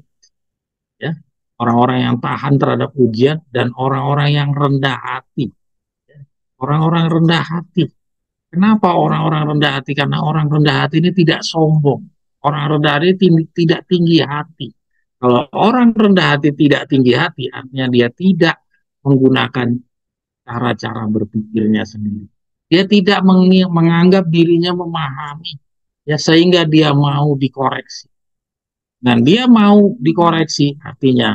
ya, orang-orang yang tahan terhadap ujian dan orang-orang yang rendah hati. Orang-orang rendah hati. Kenapa orang-orang rendah hati? Karena orang rendah hati ini tidak sombong. Orang rendah hati tidak tinggi hati. Kalau orang rendah hati tidak tinggi hati, artinya dia tidak menggunakan cara-cara berpikirnya sendiri. Dia tidak menganggap dirinya memahami, ya, sehingga dia mau dikoreksi. Dan dia mau dikoreksi, artinya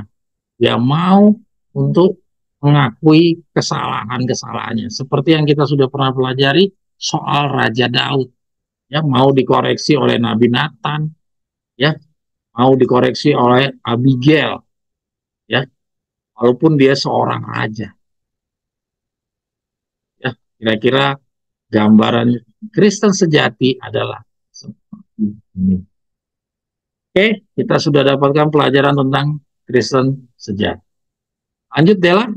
dia mau untuk mengakui kesalahan-kesalahannya. Seperti yang kita sudah pernah pelajari soal Raja Daud, ya, mau dikoreksi oleh Nabi Nathan, ya, mau dikoreksi oleh Abigail, ya, walaupun dia seorang raja. Ya, kira-kira gambaran Kristen sejati adalah seperti ini. Oke, kita sudah dapatkan pelajaran tentang Kristen sejati. Lanjut, Dela.